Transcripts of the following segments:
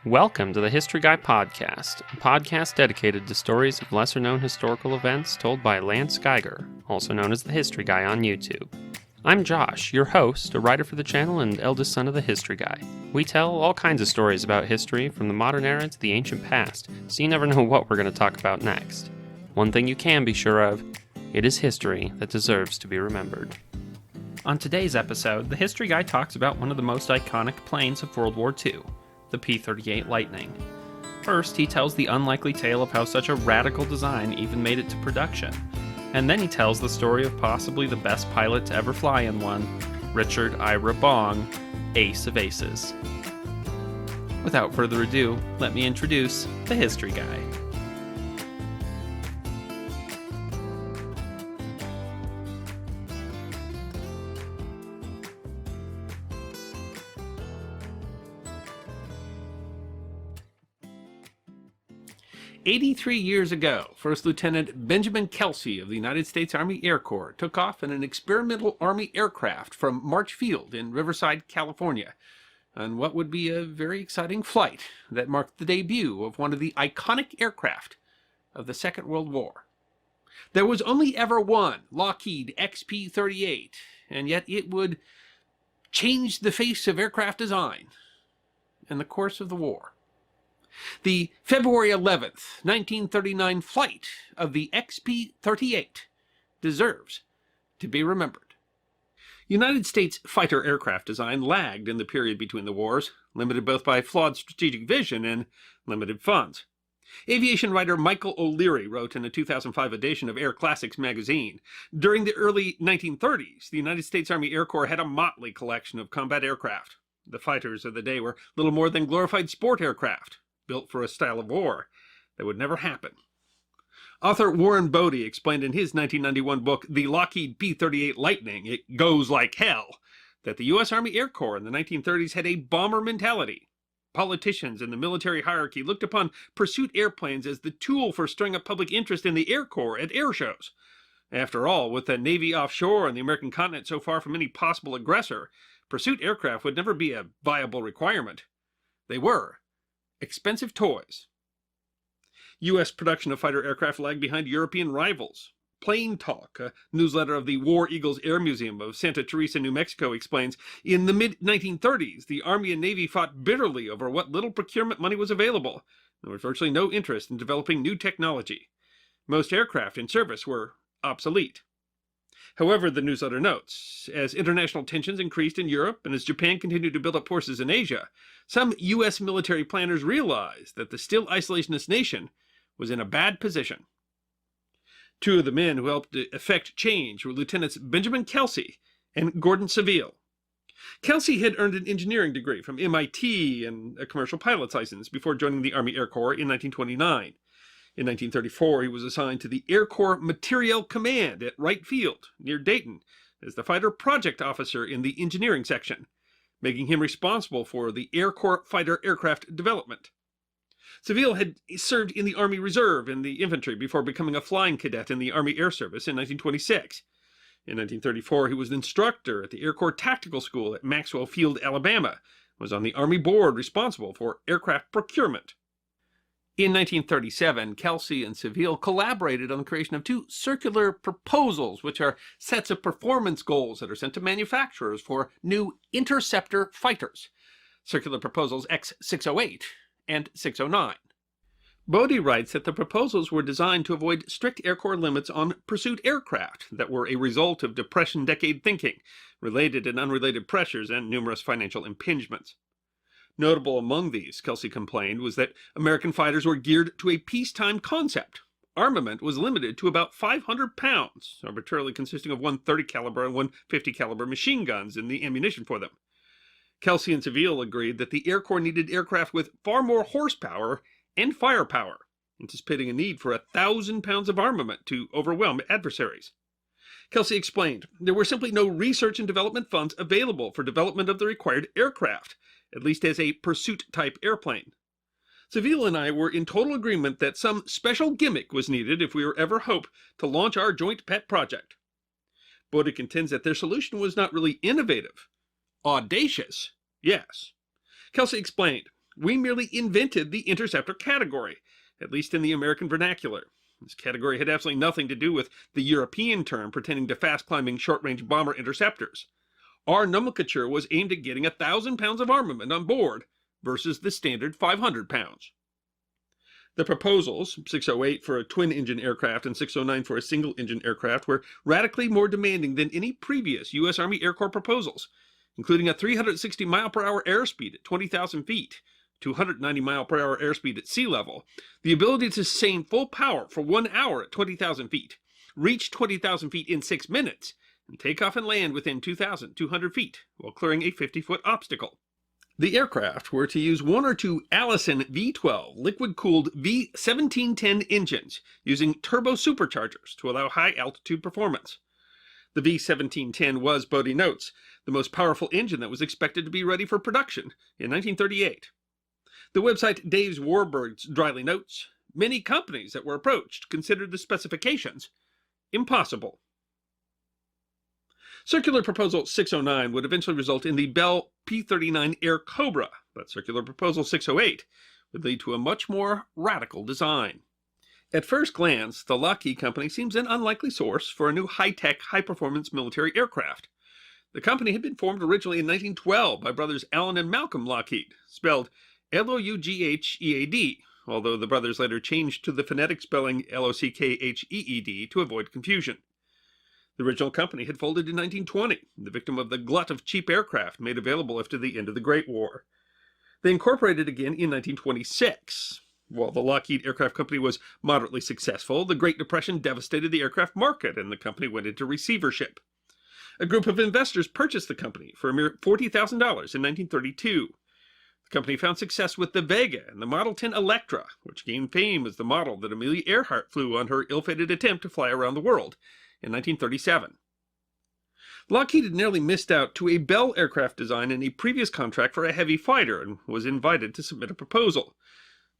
Welcome to the History Guy Podcast, a podcast dedicated to stories of lesser-known historical events told by Lance Geiger, also known as the History Guy on YouTube. I'm Josh, your host, a writer for the channel and eldest son of the History Guy. We tell all kinds of stories about history, from the modern era to the ancient past, so you never know what we're going to talk about next. One thing you can be sure of, it is history that deserves to be remembered. On today's episode, the History Guy talks about one of the most iconic planes of World War II, the P-38 Lightning. First, he tells the unlikely tale of how such a radical design even made it to production. And then he tells the story of possibly the best pilot to ever fly in one, Richard Ira Bong, ace of aces. Without further ado, let me introduce the History Guy. "83 years ago, First Lieutenant Benjamin Kelsey of the United States Army Air Corps took off in an experimental Army aircraft from March Field in Riverside, California, on what would be a very exciting flight that marked the debut of one of the iconic aircraft of the Second World War. There was only ever one Lockheed XP-38, and yet it would change the face of aircraft design in the course of the war. The February 11th, 1939 flight of the XP-38 deserves to be remembered. United States fighter aircraft design lagged in the period between the wars, limited both by flawed strategic vision and limited funds. Aviation writer Michael O'Leary wrote in a 2005 edition of Air Classics magazine, "During the early 1930s, the United States Army Air Corps had a motley collection of combat aircraft. The fighters of the day were little more than glorified sport aircraft, built for a style of war that would never happen." Author Warren Bodie explained in his 1991 book, The Lockheed P-38 Lightning, It Goes Like Hell, that the U.S. Army Air Corps in the 1930s had a bomber mentality. Politicians in the military hierarchy looked upon pursuit airplanes as the tool for stirring up public interest in the Air Corps at air shows. After all, with the Navy offshore and the American continent so far from any possible aggressor, pursuit aircraft would never be a viable requirement. They were expensive toys. U.S. production of fighter aircraft lagged behind European rivals. Plane Talk, a newsletter of the War Eagles Air Museum of Santa Teresa, New Mexico, explains, in the mid-1930s, the Army and Navy fought bitterly over what little procurement money was available. There was virtually no interest in developing new technology. Most aircraft in service were obsolete. However, the newsletter notes, as international tensions increased in Europe and as Japan continued to build up forces in Asia, some U.S. military planners realized that the still isolationist nation was in a bad position. Two of the men who helped effect change were Lieutenants Benjamin Kelsey and Gordon Seville. Kelsey had earned an engineering degree from MIT and a commercial pilot's license before joining the Army Air Corps in 1929. In 1934, he was assigned to the Air Corps Materiel Command at Wright Field, near Dayton, as the fighter project officer in the engineering section, making him responsible for the Air Corps fighter aircraft development. Seville had served in the Army Reserve in the infantry before becoming a flying cadet in the Army Air Service in 1926. In 1934, he was an instructor at the Air Corps Tactical School at Maxwell Field, Alabama, and was on the Army board responsible for aircraft procurement. In 1937, Kelsey and Seville collaborated on the creation of two circular proposals, which are sets of performance goals that are sent to manufacturers for new interceptor fighters. Circular proposals X608 and 609. Bodie writes that the proposals were designed to avoid strict Air Corps limits on pursuit aircraft that were a result of Depression decade thinking, related and unrelated pressures, and numerous financial impingements. Notable among these, Kelsey complained, was that American fighters were geared to a peacetime concept. Armament was limited to about 500 pounds, arbitrarily consisting of one .30 caliber and one .50 caliber machine guns and the ammunition for them. Kelsey and Seville agreed that the Air Corps needed aircraft with far more horsepower and firepower, anticipating a need for 1,000 pounds of armament to overwhelm adversaries. Kelsey explained, there were simply no research and development funds available for development of the required aircraft, at least as a pursuit-type airplane. Seville and I were in total agreement that some special gimmick was needed if we were ever hope to launch our joint pet project. Bodie contends that their solution was not really innovative. Audacious, yes. Kelsey explained, we merely invented the interceptor category, at least in the American vernacular. This category had absolutely nothing to do with the European term pertaining to fast-climbing short-range bomber interceptors. Our nomenclature was aimed at getting 1,000 pounds of armament on board versus the standard 500 pounds. The proposals, 608 for a twin-engine aircraft and 609 for a single-engine aircraft, were radically more demanding than any previous U.S. Army Air Corps proposals, including a 360-mile-per-hour airspeed at 20,000 feet, 290-mile-per-hour airspeed at sea level, the ability to sustain full power for 1 hour at 20,000 feet, reach 20,000 feet in 6 minutes, and take off and land within 2,200 feet while clearing a 50-foot obstacle. The aircraft were to use one or two Allison V-12 liquid-cooled V-1710 engines using turbo superchargers to allow high-altitude performance. The V-1710 was, Bodie notes, the most powerful engine that was expected to be ready for production in 1938. The website Dave's Warburgs dryly notes, many companies that were approached considered the specifications impossible. Circular Proposal 609 would eventually result in the Bell P-39 Air Cobra, but Circular Proposal 608 would lead to a much more radical design. At first glance, the Lockheed company seems an unlikely source for a new high-tech, high-performance military aircraft. The company had been formed originally in 1912 by brothers Alan and Malcolm Lockheed, spelled Loughead, although the brothers later changed to the phonetic spelling Lockheed to avoid confusion. The original company had folded in 1920, the victim of the glut of cheap aircraft made available after the end of the Great War. They incorporated again in 1926. While the Lockheed Aircraft Company was moderately successful, the Great Depression devastated the aircraft market and the company went into receivership. A group of investors purchased the company for a mere $40,000 in 1932. The company found success with the Vega and the Model 10 Electra, which gained fame as the model that Amelia Earhart flew on her ill-fated attempt to fly around the world in 1937. Lockheed had nearly missed out to a Bell aircraft design in a previous contract for a heavy fighter and was invited to submit a proposal.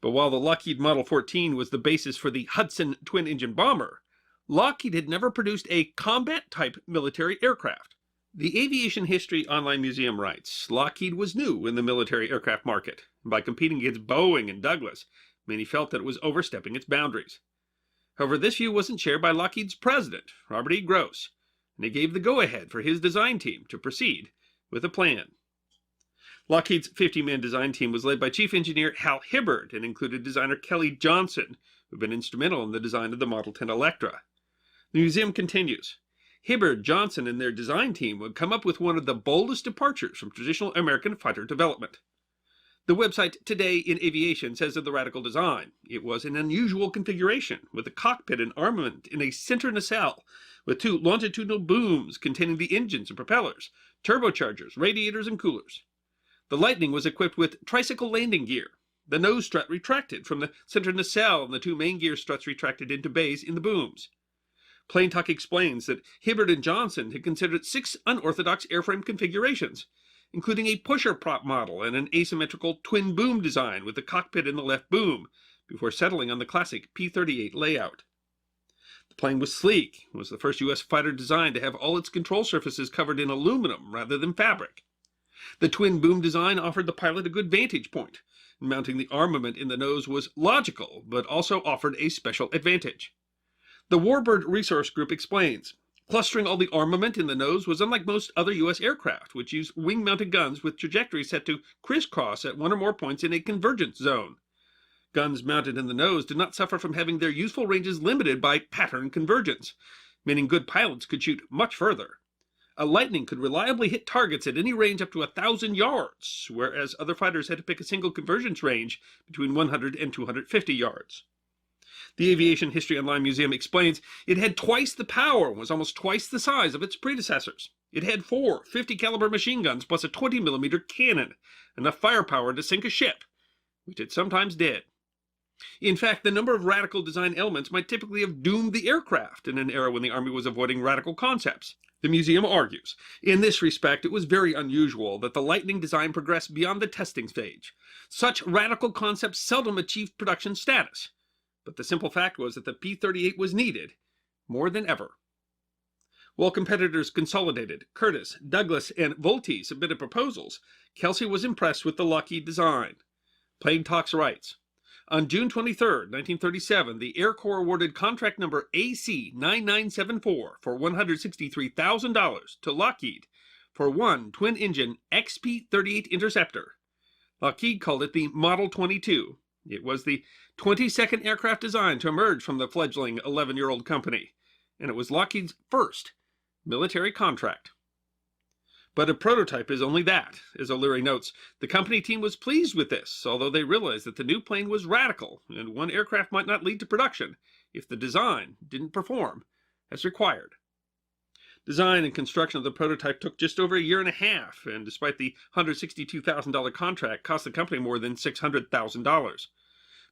But while the Lockheed Model 14 was the basis for the Hudson twin-engine bomber, Lockheed had never produced a combat-type military aircraft. The Aviation History Online Museum writes, Lockheed was new in the military aircraft market, and by competing against Boeing and Douglas, many felt that it was overstepping its boundaries. However, this view wasn't shared by Lockheed's president, Robert E. Gross, and he gave the go-ahead for his design team to proceed with a plan. Lockheed's 50-man design team was led by Chief Engineer Hal Hibbard and included designer Kelly Johnson, who had been instrumental in the design of the Model 10 Electra. The museum continues. Hibbard, Johnson, and their design team would come up with one of the boldest departures from traditional American fighter development. The website Today in Aviation says of the radical design, it was an unusual configuration, with a cockpit and armament in a center nacelle, with two longitudinal booms containing the engines and propellers, turbochargers, radiators, and coolers. The Lightning was equipped with tricycle landing gear. The nose strut retracted from the center nacelle, and the two main gear struts retracted into bays in the booms. Plain Talk explains that Hibbard and Johnson had considered 6 unorthodox airframe configurations, including a pusher prop model and an asymmetrical twin boom design with the cockpit in the left boom, before settling on the classic P-38 layout. The plane was sleek and was the first U.S. fighter design to have all its control surfaces covered in aluminum rather than fabric. The twin boom design offered the pilot a good vantage point, and mounting the armament in the nose was logical, but also offered a special advantage. The Warbird Resource Group explains, clustering all the armament in the nose was unlike most other U.S. aircraft, which use wing-mounted guns with trajectories set to crisscross at one or more points in a convergence zone. Guns mounted in the nose did not suffer from having their useful ranges limited by pattern convergence, meaning good pilots could shoot much further. A Lightning could reliably hit targets at any range up to 1,000 yards, whereas other fighters had to pick a single convergence range between 100 and 250 yards. The Aviation History Online Museum explains it had twice the power and was almost twice the size of its predecessors. It had 4 50-caliber machine guns plus a 20-millimeter cannon, enough firepower to sink a ship, which it sometimes did. In fact, the number of radical design elements might typically have doomed the aircraft in an era when the Army was avoiding radical concepts. The museum argues, in this respect, it was very unusual that the Lightning design progressed beyond the testing stage. Such radical concepts seldom achieved production status. But the simple fact was that the P-38 was needed more than ever. While competitors Consolidated, Curtiss, Douglas, and Vultee submitted proposals, Kelsey was impressed with the Lockheed design. Plain Talks writes, on June 23, 1937, the Air Corps awarded contract number AC-9974 for $163,000 to Lockheed for one twin-engine XP-38 interceptor. Lockheed called it the Model 22. It was the 22nd aircraft designed to emerge from the fledgling 11-year-old company, and it was Lockheed's first military contract. But a prototype is only that. As O'Leary notes, the company team was pleased with this, although they realized that the new plane was radical, and one aircraft might not lead to production if the design didn't perform as required. Design and construction of the prototype took just over a year and a half, and despite the $162,000 contract, cost the company more than $600,000.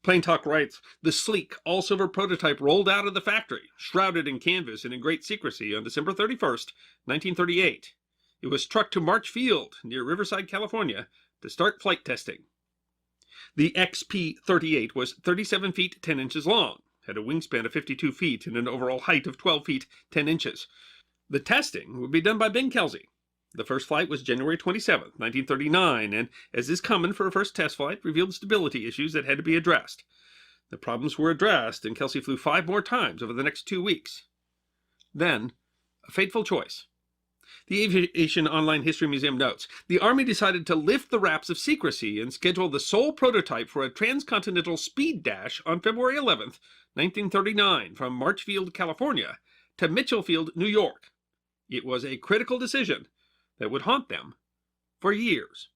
Plain Talk writes, the sleek, all-silver prototype rolled out of the factory, shrouded in canvas and in great secrecy, on December 31st, 1938. It was trucked to March Field, near Riverside, California, to start flight testing. The XP-38 was 37 feet 10 inches long, had a wingspan of 52 feet, and an overall height of 12 feet 10 inches. The testing would be done by Ben Kelsey. The first flight was January 27, 1939, and, as is common for a first test flight, revealed stability issues that had to be addressed. The problems were addressed, and Kelsey flew 5 more times over the next 2 weeks. Then, a fateful choice. The Aviation Online History Museum notes, the Army decided to lift the wraps of secrecy and schedule the sole prototype for a transcontinental speed dash on February 11, 1939, from March Field, California, to Mitchell Field, New York. It was a critical decision that would haunt them for years.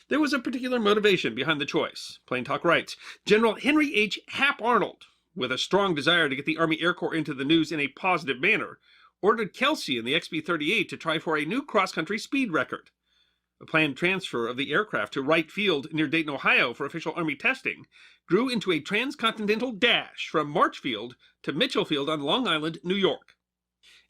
There was a particular motivation behind the choice. Plain Talk writes, General Henry H. Hap Arnold, with a strong desire to get the Army Air Corps into the news in a positive manner, ordered Kelsey and the XP-38 to try for a new cross-country speed record. A planned transfer of the aircraft to Wright Field near Dayton, Ohio for official Army testing grew into a transcontinental dash from March Field to Mitchell Field on Long Island, New York.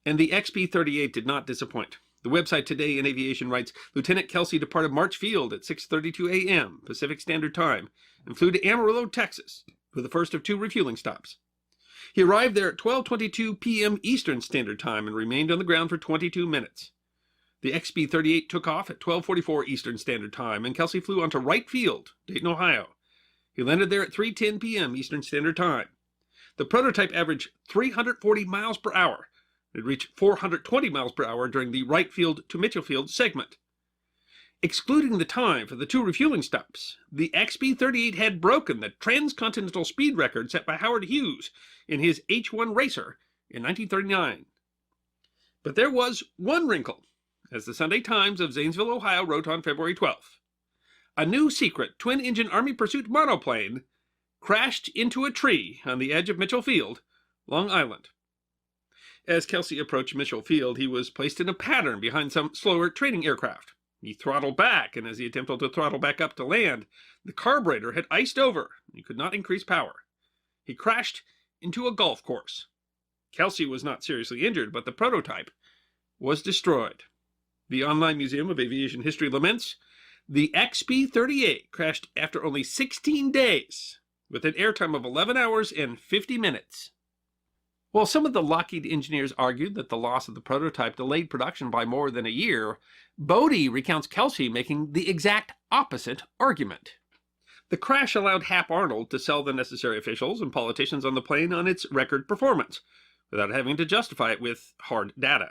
And the XP-38 did not disappoint. The website Today in Aviation writes, Lieutenant Kelsey departed March Field at 6:32 a.m. Pacific Standard Time and flew to Amarillo, Texas, for the first of 2 refueling stops. He arrived there at 12:22 p.m. Eastern Standard Time and remained on the ground for 22 minutes. The XP-38 took off at 12:44 Eastern Standard Time, and Kelsey flew onto Wright Field, Dayton, Ohio. He landed there at 3:10 p.m. Eastern Standard Time. The prototype averaged 340 miles per hour. It reached 420 miles per hour during the Wright Field to Mitchell Field segment. Excluding the time for the 2 refueling stops, the XP-38 had broken the transcontinental speed record set by Howard Hughes in his H-1 Racer in 1939. But there was one wrinkle, as the Sunday Times of Zanesville, Ohio wrote on February 12th. A new secret twin-engine Army pursuit monoplane crashed into a tree on the edge of Mitchell Field, Long Island. As Kelsey approached Mitchell Field, he was placed in a pattern behind some slower training aircraft. He throttled back, and as he attempted to throttle back up to land, the carburetor had iced over. He could not increase power. He crashed into a golf course. Kelsey was not seriously injured, but the prototype was destroyed. The Online Museum of Aviation History laments, the XP-38 crashed after only 16 days, with an airtime of 11 hours and 50 minutes. While some of the Lockheed engineers argued that the loss of the prototype delayed production by more than a year, Bodie recounts Kelsey making the exact opposite argument. The crash allowed Hap Arnold to sell the necessary officials and politicians on the plane on its record performance, without having to justify it with hard data.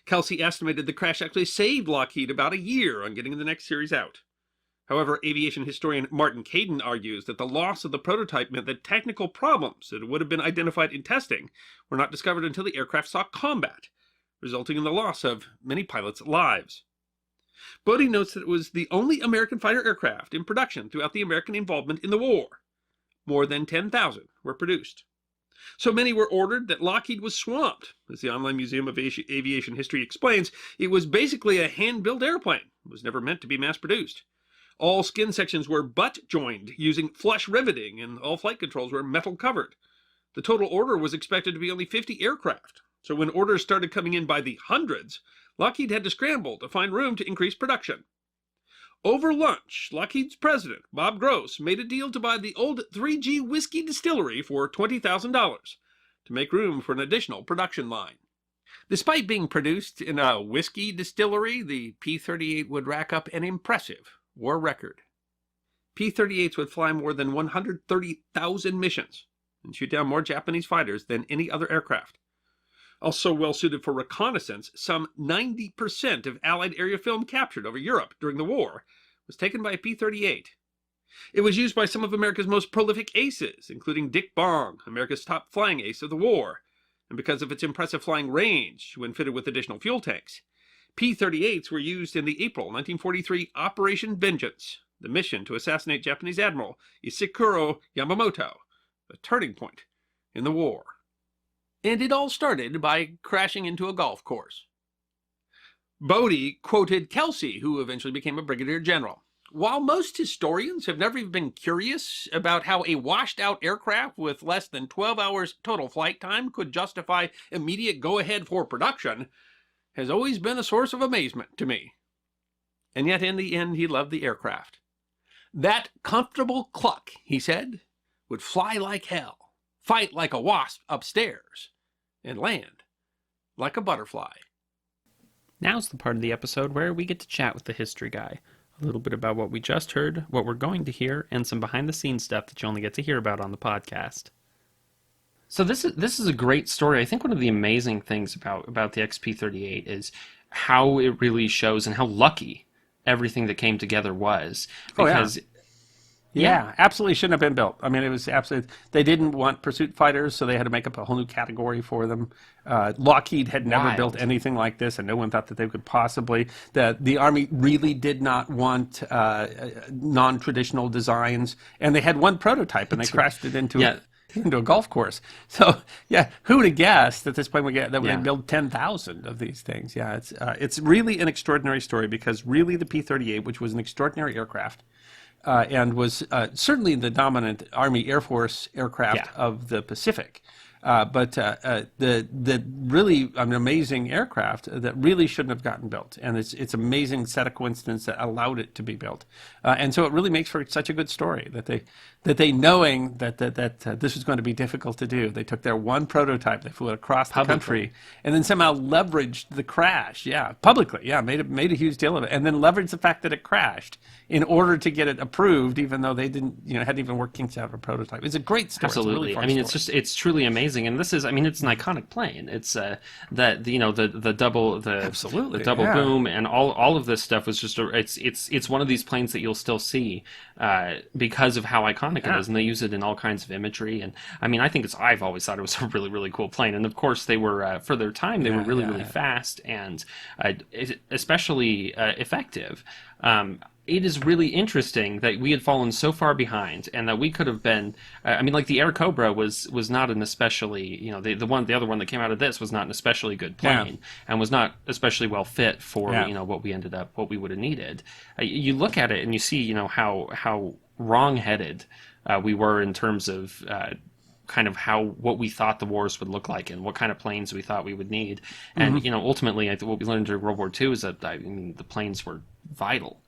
Kelsey estimated the crash actually saved Lockheed about a year on getting the next series out. However, aviation historian Martin Caden argues that the loss of the prototype meant that technical problems that would have been identified in testing were not discovered until the aircraft saw combat, resulting in the loss of many pilots' lives. Bodie notes that it was the only American fighter aircraft in production throughout the American involvement in the war. More than 10,000 were produced. So many were ordered that Lockheed was swamped. As the Online Museum of Aviation History explains, it was basically a hand-built airplane. It was never meant to be mass-produced. All skin sections were butt-joined using flush riveting, and all flight controls were metal-covered. The total order was expected to be only 50 aircraft, so when orders started coming in by the hundreds, Lockheed had to scramble to find room to increase production. Over lunch, Lockheed's president, Bob Gross, made a deal to buy the old 3G whiskey distillery for $20,000 to make room for an additional production line. Despite being produced in a whiskey distillery, the P-38 would rack up an impressive war record. P-38s would fly more than 130,000 missions and shoot down more Japanese fighters than any other aircraft. Also well suited for reconnaissance, some 90% of Allied area film captured over Europe during the war was taken by a P-38. It was used by some of America's most prolific aces, including Dick Bong, America's top flying ace of the war, and because of its impressive flying range when fitted with additional fuel tanks. P-38s were used in the April 1943 Operation Vengeance, the mission to assassinate Japanese Admiral Isakuro Yamamoto, a turning point in the war. And it all started by crashing into a golf course. Bodie quoted Kelsey, who eventually became a brigadier general. While most historians have never even been curious about how a washed-out aircraft with less than 12 hours total flight time could justify immediate go-ahead for production, has always been a source of amazement to me. And yet in the end he loved the aircraft. That comfortable cluck, he said, would fly like hell, fight like a wasp upstairs, and land like a butterfly. Now's the part of the episode where we get to chat with the history guy. A little bit about what we just heard, what we're going to hear, and some behind-the-scenes stuff that you only get to hear about on the podcast. So this is a great story. I think one of the amazing things about the XP-38 is how it really shows and how lucky everything that came together was. Because Yeah, absolutely shouldn't have been built. I mean, it was absolutely... They didn't want pursuit fighters, so they had to make up a whole new category for them. Lockheed had never built anything like this, and no one thought that they could possibly... The Army really did not want non-traditional designs, and they had one prototype, and they crashed it into a golf course. So, who would have guessed at this point that we'd build 10,000 of these things? Yeah, it's really an extraordinary story, because really the P-38, which was an extraordinary aircraft, and was certainly the dominant Army Air Force aircraft of the Pacific. But the really an amazing aircraft that really shouldn't have gotten built, and it's amazing set of coincidence that allowed it to be built, and so it really makes for such a good story that they knowing that this was going to be difficult to do, they took their one prototype, they flew it across the country, and then somehow leveraged the crash, publicly, made a huge deal of it, and then leveraged the fact that it crashed in order to get it approved, even though they didn't, hadn't even worked kinks out of a prototype. It's a great story. Absolutely. It's a really fun story. It's truly amazing. And this is, it's an iconic plane. It's the double boom and all of this stuff was just it's one of these planes that you'll still see because of how iconic it is, and they use it in all kinds of imagery. And I think I've always thought it was a really, really cool plane. And of course they were for their time they were really, really fast and especially effective. It is really interesting that we had fallen so far behind, and that we could have been. Like the Air Cobra was not an especially, the other one that came out of this was not an especially good plane, and was not especially well fit for what we would have needed. You look at it and you see how wrong-headed we were in terms of. Kind of what we thought the wars would look like and what kind of planes we thought we would need, and ultimately I think what we learned during World War II is that the planes were vital.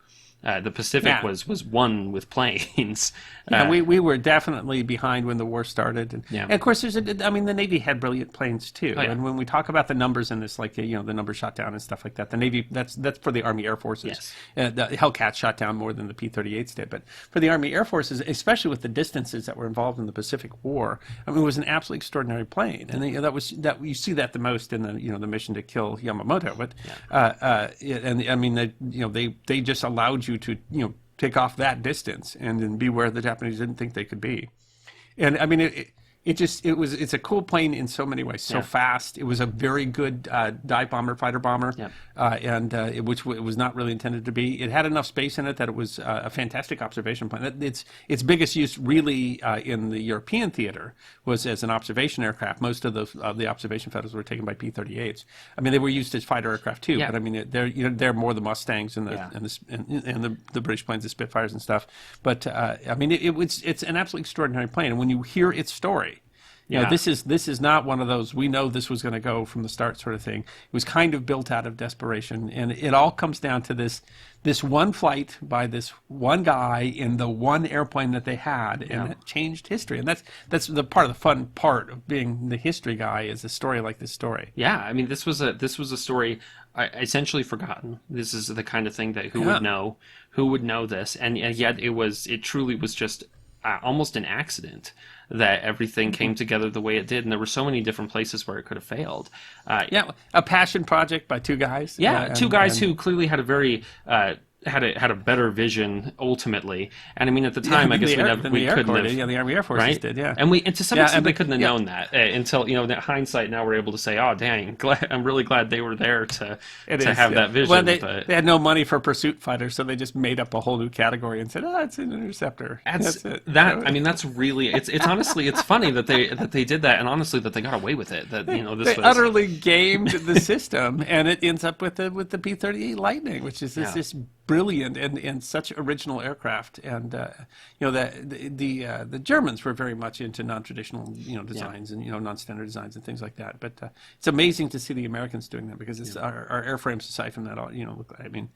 The Pacific was won with planes. We were definitely behind when the war started. And of course, the Navy had brilliant planes too. And when we talk about the numbers in this, like, the numbers shot down and stuff like that, the Navy, that's for the Army Air Forces. Yes. The Hellcat shot down more than the P-38s did. But for the Army Air Forces, especially with the distances that were involved in the Pacific War, it was an absolutely extraordinary plane. And you see that the most in the mission to kill Yamamoto. But they just allowed you to take off that distance and then be where the Japanese didn't think they could be. And it's a cool plane in so many ways. So fast. It was a very good dive bomber, fighter bomber, which it was not really intended to be. It had enough space in it that it was a fantastic observation plane. Its biggest use really in the European theater was as an observation aircraft. Most of the observation photos were taken by P-38s. They were used as fighter aircraft too, but they're more the Mustangs and the British planes, the Spitfires and stuff. But it's an absolutely extraordinary plane. And when you hear its story. This is not one of those, we know this was going to go from the start sort of thing. It was kind of built out of desperation, and it all comes down to this one flight by this one guy in the one airplane that they had, and it changed history. And that's the fun part of being the history guy, is a story like this story. This was a story essentially forgotten. This is the kind of thing that who would know this, and yet it truly was just almost an accident that everything came together the way it did, and there were so many different places where it could have failed. A passion project by two guys. Two guys who clearly had a very had a better vision ultimately, and I mean at the time I guess we couldn't have. The Army Air Forces right? did, yeah. And to some extent they couldn't have known that until that hindsight. Now we're able to say, oh dang, I'm really glad they were there to have that vision. Well, they had no money for pursuit fighters, so they just made up a whole new category and said, oh, it's an interceptor. That's it. I mean that's really it's honestly it's funny that they did that, and honestly that they got away with it. That this was utterly gamed the system, and it ends up with the P-38 Lightning, which is this brilliant and such original aircraft. And the Germans were very much into non-traditional designs and non-standard designs and things like that. But it's amazing to see the Americans doing that, because it's our airframes, aside from that, I mean,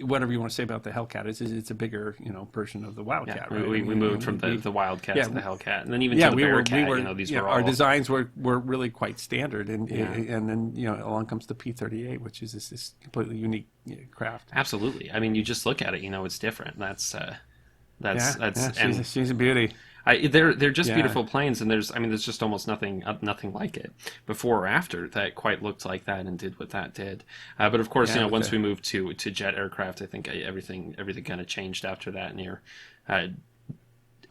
whatever you want to say about the Hellcat, it's a bigger version of the Wildcat. Yeah, right? we moved from the Wildcat to the Hellcat, and then even to the Bearcat. These were all... our designs were really quite standard, and then along comes the P-38, which is this completely unique craft. Absolutely. I mean, you just look at it, it's different. She's a beauty. They're just beautiful planes, and there's just almost nothing like it before or after that quite looked like that and did what that did. But of course, once we moved to jet aircraft, I think everything kind of changed after that near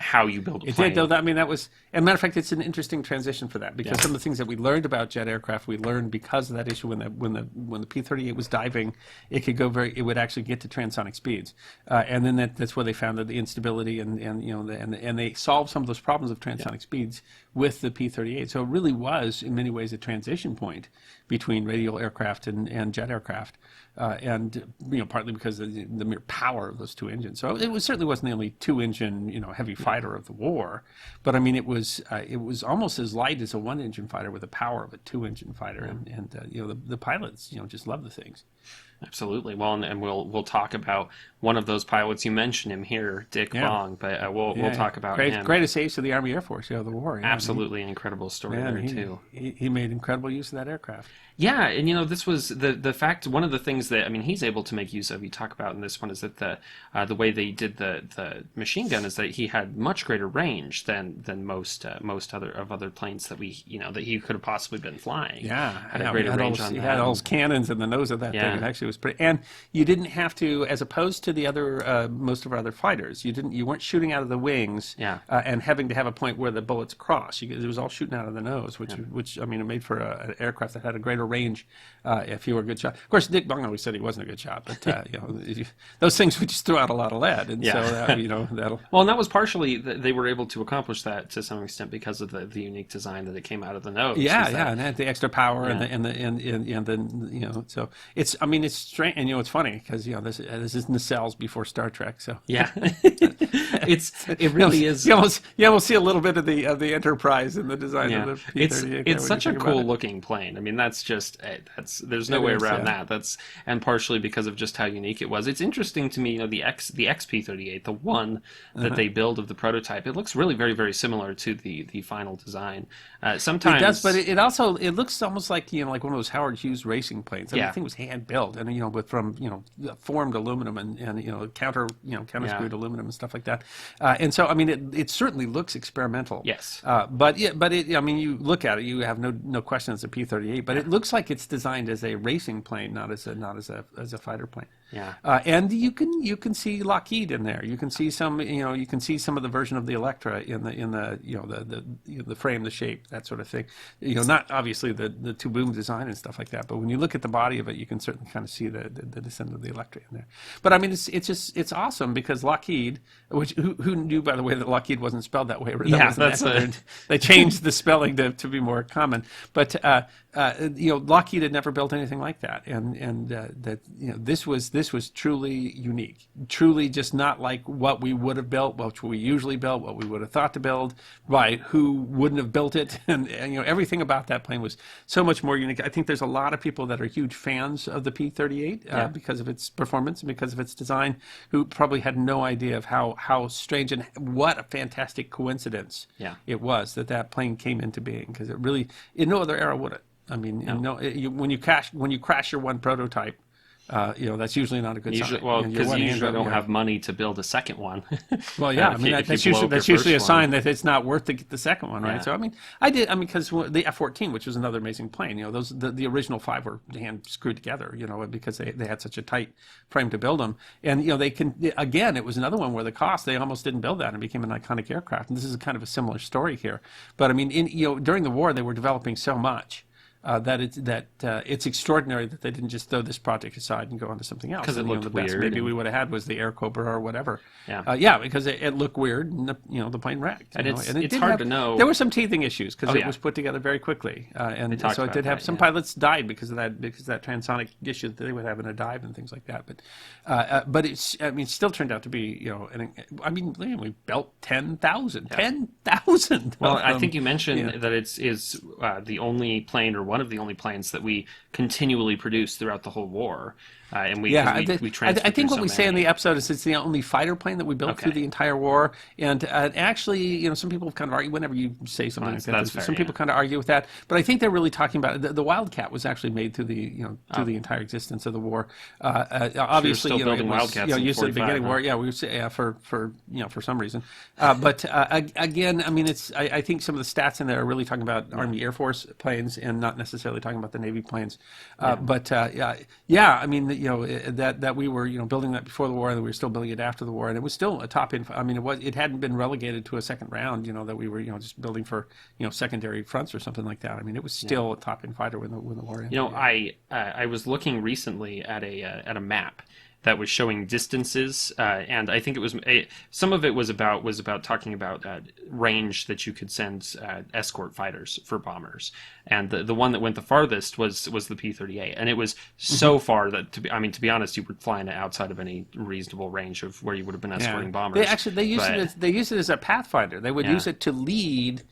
how you build a plane. It did, though. I mean, that was, as a matter of fact, it's an interesting transition for that, because some of the things that we learned about jet aircraft, we learned because of that issue when the P-38 was diving, it would actually get to transonic speeds, and then that's where they found that the instability and they solved some of those problems of transonic speeds with the P-38. So it really was, in many ways, a transition point between radial aircraft and jet aircraft. And partly because of the mere power of those two engines. So it certainly wasn't the only two-engine heavy fighter of the war, but I mean it was almost as light as a one-engine fighter with the power of a two-engine fighter, and the pilots just love the things. Absolutely. Well, and we'll talk about one of those pilots. You mentioned him here, Dick Bong, but we'll talk about him. Greatest ace of the Army Air Force, the war. Absolutely, an incredible story there too. He made incredible use of that aircraft. Yeah, and this was the fact. One of the things that he's able to make use of. You talk about in this one is that the way they did the machine gun is that he had much greater range than most other planes that that he could have possibly been flying. Yeah, had a greater range on that. He had all those cannons in the nose of that thing. It actually was pretty. And you didn't have to, as opposed to the other most of our other fighters, you weren't shooting out of the wings and having to have a point where the bullets cross. It was all shooting out of the nose, which it made for an aircraft that had a greater range if you were a good shot. Of course, Dick Bong always said he wasn't a good shot, but those things would just throw out a lot of lead, and so that'll. Well, and that was partially they were able to accomplish that to some extent because of the unique design that it came out of the nose. And had the extra power and the so it's it's strange, and it's funny because this is nacelles before Star Trek, so it really is. We'll see a little bit of the Enterprise in the design of the P-38. It's such a cool looking plane. I mean, there's no way around that. And partially because of just how unique it was. It's interesting to me, the XP-38, the one that they build of the prototype, it looks really very, very similar to the final design. Sometimes it does, but it looks almost like like one of those Howard Hughes racing planes. Everything was hand built, and from formed aluminum and counter screwed aluminum and stuff like that. And so it certainly looks experimental. Yes. But you look at it, you have no question it's a P-38, but it looks like it's designed as a racing plane, not as a fighter plane. Yeah. And you can see Lockheed in there. You can see some of the version of the Electra in the frame, the shape, that sort of thing. Not obviously the two boom design and stuff like that, but when you look at the body of it, you can certainly kind of see the descent of the Electra in there. But it's awesome because Lockheed, who knew, by the way, that Lockheed wasn't spelled that way. They changed the spelling to be more common. But Lockheed had never built anything like that, and this was truly unique, truly just not like what we would have built, what we usually built, what we would have thought to build, by who wouldn't have built it, and everything about that plane was so much more unique. I think there's a lot of people that are huge fans of the P-38 because of its performance and because of its design, who probably had no idea of how strange and what a fantastic coincidence it was that plane came into being, because it really, in no other era would it. I mean, when you crash your one prototype, that's usually not a good sign. Well, because you usually don't have money to build a second one. Well, yeah, I mean, that's usually a sign that it's not worth to get the second one, right? Yeah. So, I mean, because the F-14, which was another amazing plane, the original 5 were hand screwed together, because they had such a tight frame to build them. And, again, it was another one where they almost didn't build that and became an iconic aircraft. And this is kind of a similar story here. But, I mean, during the war, they were developing so much. That it's extraordinary that they didn't just throw this project aside and go on to something else. Because it looked the best weird. Maybe we would have had was the Air Cobra or whatever. Yeah. Because it looked weird and the plane wrecked. And it's hard to know. There were some teething issues because it was put together very quickly, and so it did have some pilots died because of that transonic issue that they would have in a dive and things like that. But it still turned out to be we built 10,000. 10,000. Well, I think you mentioned that it's the only plane or one of the only planes that we continually produced throughout the whole war. And we transferred. I think what we say in the episode is it's the only fighter plane that we built through the entire war. And actually, some people kind of argue whenever you say something like that. Some people kind of argue with that. But I think they're really talking about the Wildcat was actually made through the the entire existence of the war. Obviously, still building Wildcats in used at the beginning war. Yeah, we would say for some reason. But again, I mean, I think some of the stats in there are really talking about Army Air Force planes and not necessarily talking about the Navy planes. But I mean. That we were building that before the war, and we were still building it after the war, and it was still a top. I mean, it hadn't been relegated to a second round. That we were just building for secondary fronts or something like that. I mean, it was still a top end fighter when the war ended. I was looking recently at a map that was showing distances, and I think it was some of it was about talking about range that you could send escort fighters for bombers, and the one that went the farthest was the P-38, and it was so far that to be honest, you were flying it outside of any reasonable range of where you would have been escorting bombers. They used it as a pathfinder. They would use it to lead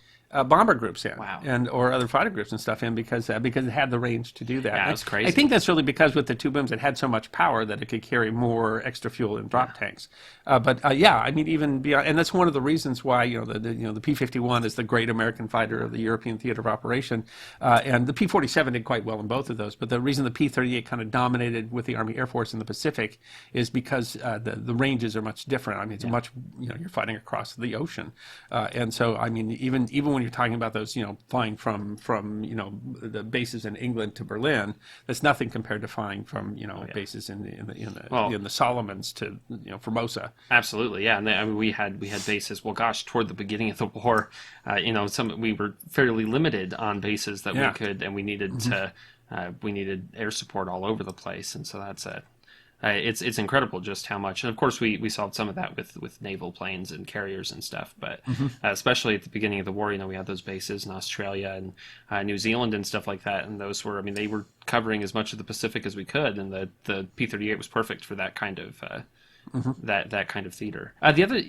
bomber groups in, or other fighter groups and stuff in because it had the range to do that. Yeah, that's crazy. I think that's really because with the two booms, it had so much power that it could carry more extra fuel in drop tanks. I mean, even beyond, and that's one of the reasons why the P-51 is the great American fighter of the European theater of operation, and the P-47 did quite well in both of those. But the reason the P-38 kind of dominated with the Army Air Force in the Pacific is because the ranges are much different. I mean, it's much you're fighting across the ocean, and so I mean, even when you're talking about those, flying from the bases in England to Berlin, that's nothing compared to flying from bases in the Solomons to Formosa. Absolutely, yeah. And we had bases. Well, gosh, toward the beginning of the war, we were fairly limited on bases that we could, and we needed we needed air support all over the place, and so that's it. It's incredible just how much, and of course we solved some of that with naval planes and carriers and stuff. But especially at the beginning of the war, we had those bases in Australia and New Zealand and stuff like that, and those were, they were covering as much of the Pacific as we could, and the P-38 was perfect for that kind of that kind of theater. The other,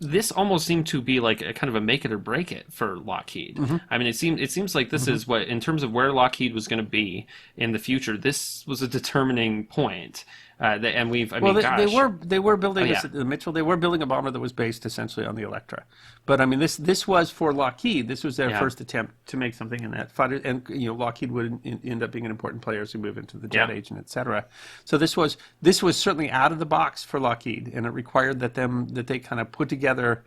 this almost seemed to be like a kind of a make it or break it for Lockheed. I mean, it seems like this is what, in terms of where Lockheed was going to be in the future, this was a determining point. They were building the Mitchell. They were building a bomber that was based essentially on the Electra, but I mean this was for Lockheed. This was their first attempt to make something in that fighter, and Lockheed would end up being an important player as we move into the jet age and et cetera. So this was certainly out of the box for Lockheed, and it required that they kind of put together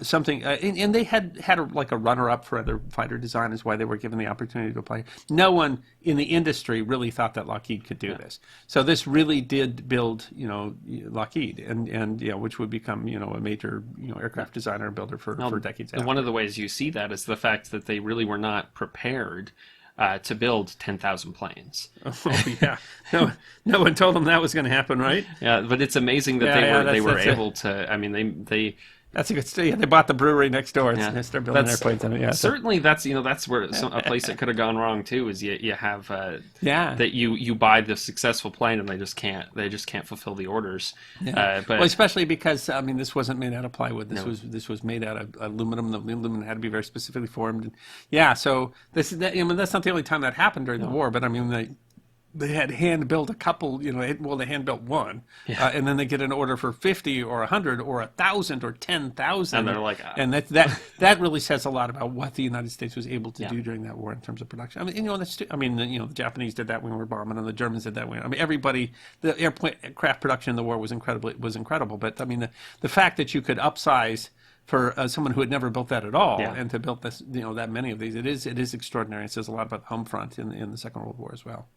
something, and they had a runner-up for other fighter design is why they were given the opportunity to apply. No one in the industry really thought that Lockheed could do this. So this really did build, Lockheed, and which would become, a major, aircraft designer and builder for decades after. One of the ways you see that is the fact that they really were not prepared to build 10,000 planes. Oh yeah, no one told them that was going to happen, right? Yeah, but it's amazing that they were able to. I mean, they. That's a good story. Yeah, they bought the brewery next door and they started building airplanes on it. Yeah, certainly that's where a place that could have gone wrong too is you have that you buy the successful plane and they just can't fulfill the orders. Yeah. Well, especially because this wasn't made out of plywood. This was made out of aluminum. The aluminum had to be very specifically formed. And, so that's not the only time that happened during the war. But they had hand built a couple, they hand built one, and then they get an order for 50 or 100 or 1,000 or 10,000, and they're like, and that really says a lot about what the United States was able to do during that war in terms of production. I mean, the Japanese did that when we were bombing, and the Germans did that when. I mean, everybody, the aircraft production in the war was incredible. But I mean, the fact that you could upsize for someone who had never built that at all, and to build this, that many of these, it is extraordinary. It says a lot about the home front in the Second World War as well.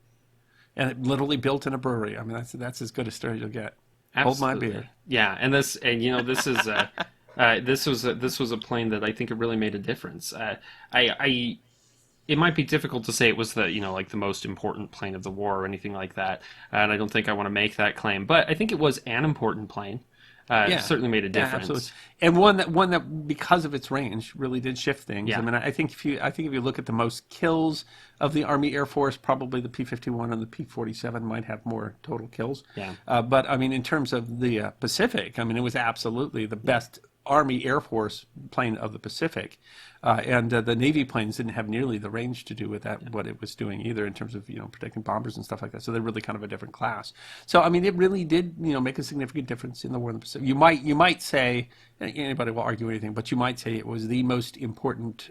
And it literally built in a brewery. I mean, that's as good a story as you'll get. Absolutely. Hold my beer. Yeah, and this is this was a plane that I think it really made a difference. It might be difficult to say it was the most important plane of the war or anything like that, and I don't think I want to make that claim. But I think it was an important plane. It certainly made a difference. Yeah, absolutely. And one that because of its range really did shift things. Yeah. I mean, I think if you look at the most kills of the Army Air Force, probably the P-51 and the P-47 might have more total kills. Yeah. But I mean, in terms of the Pacific, I mean, it was absolutely the best Army Air Force plane of the Pacific, and the Navy planes didn't have nearly the range to do with that what it was doing either in terms of protecting bombers and stuff like that. So they're really kind of a different class. So I mean, it really did make a significant difference in the war in the Pacific. You might say, anybody will argue anything, but you might say it was the most important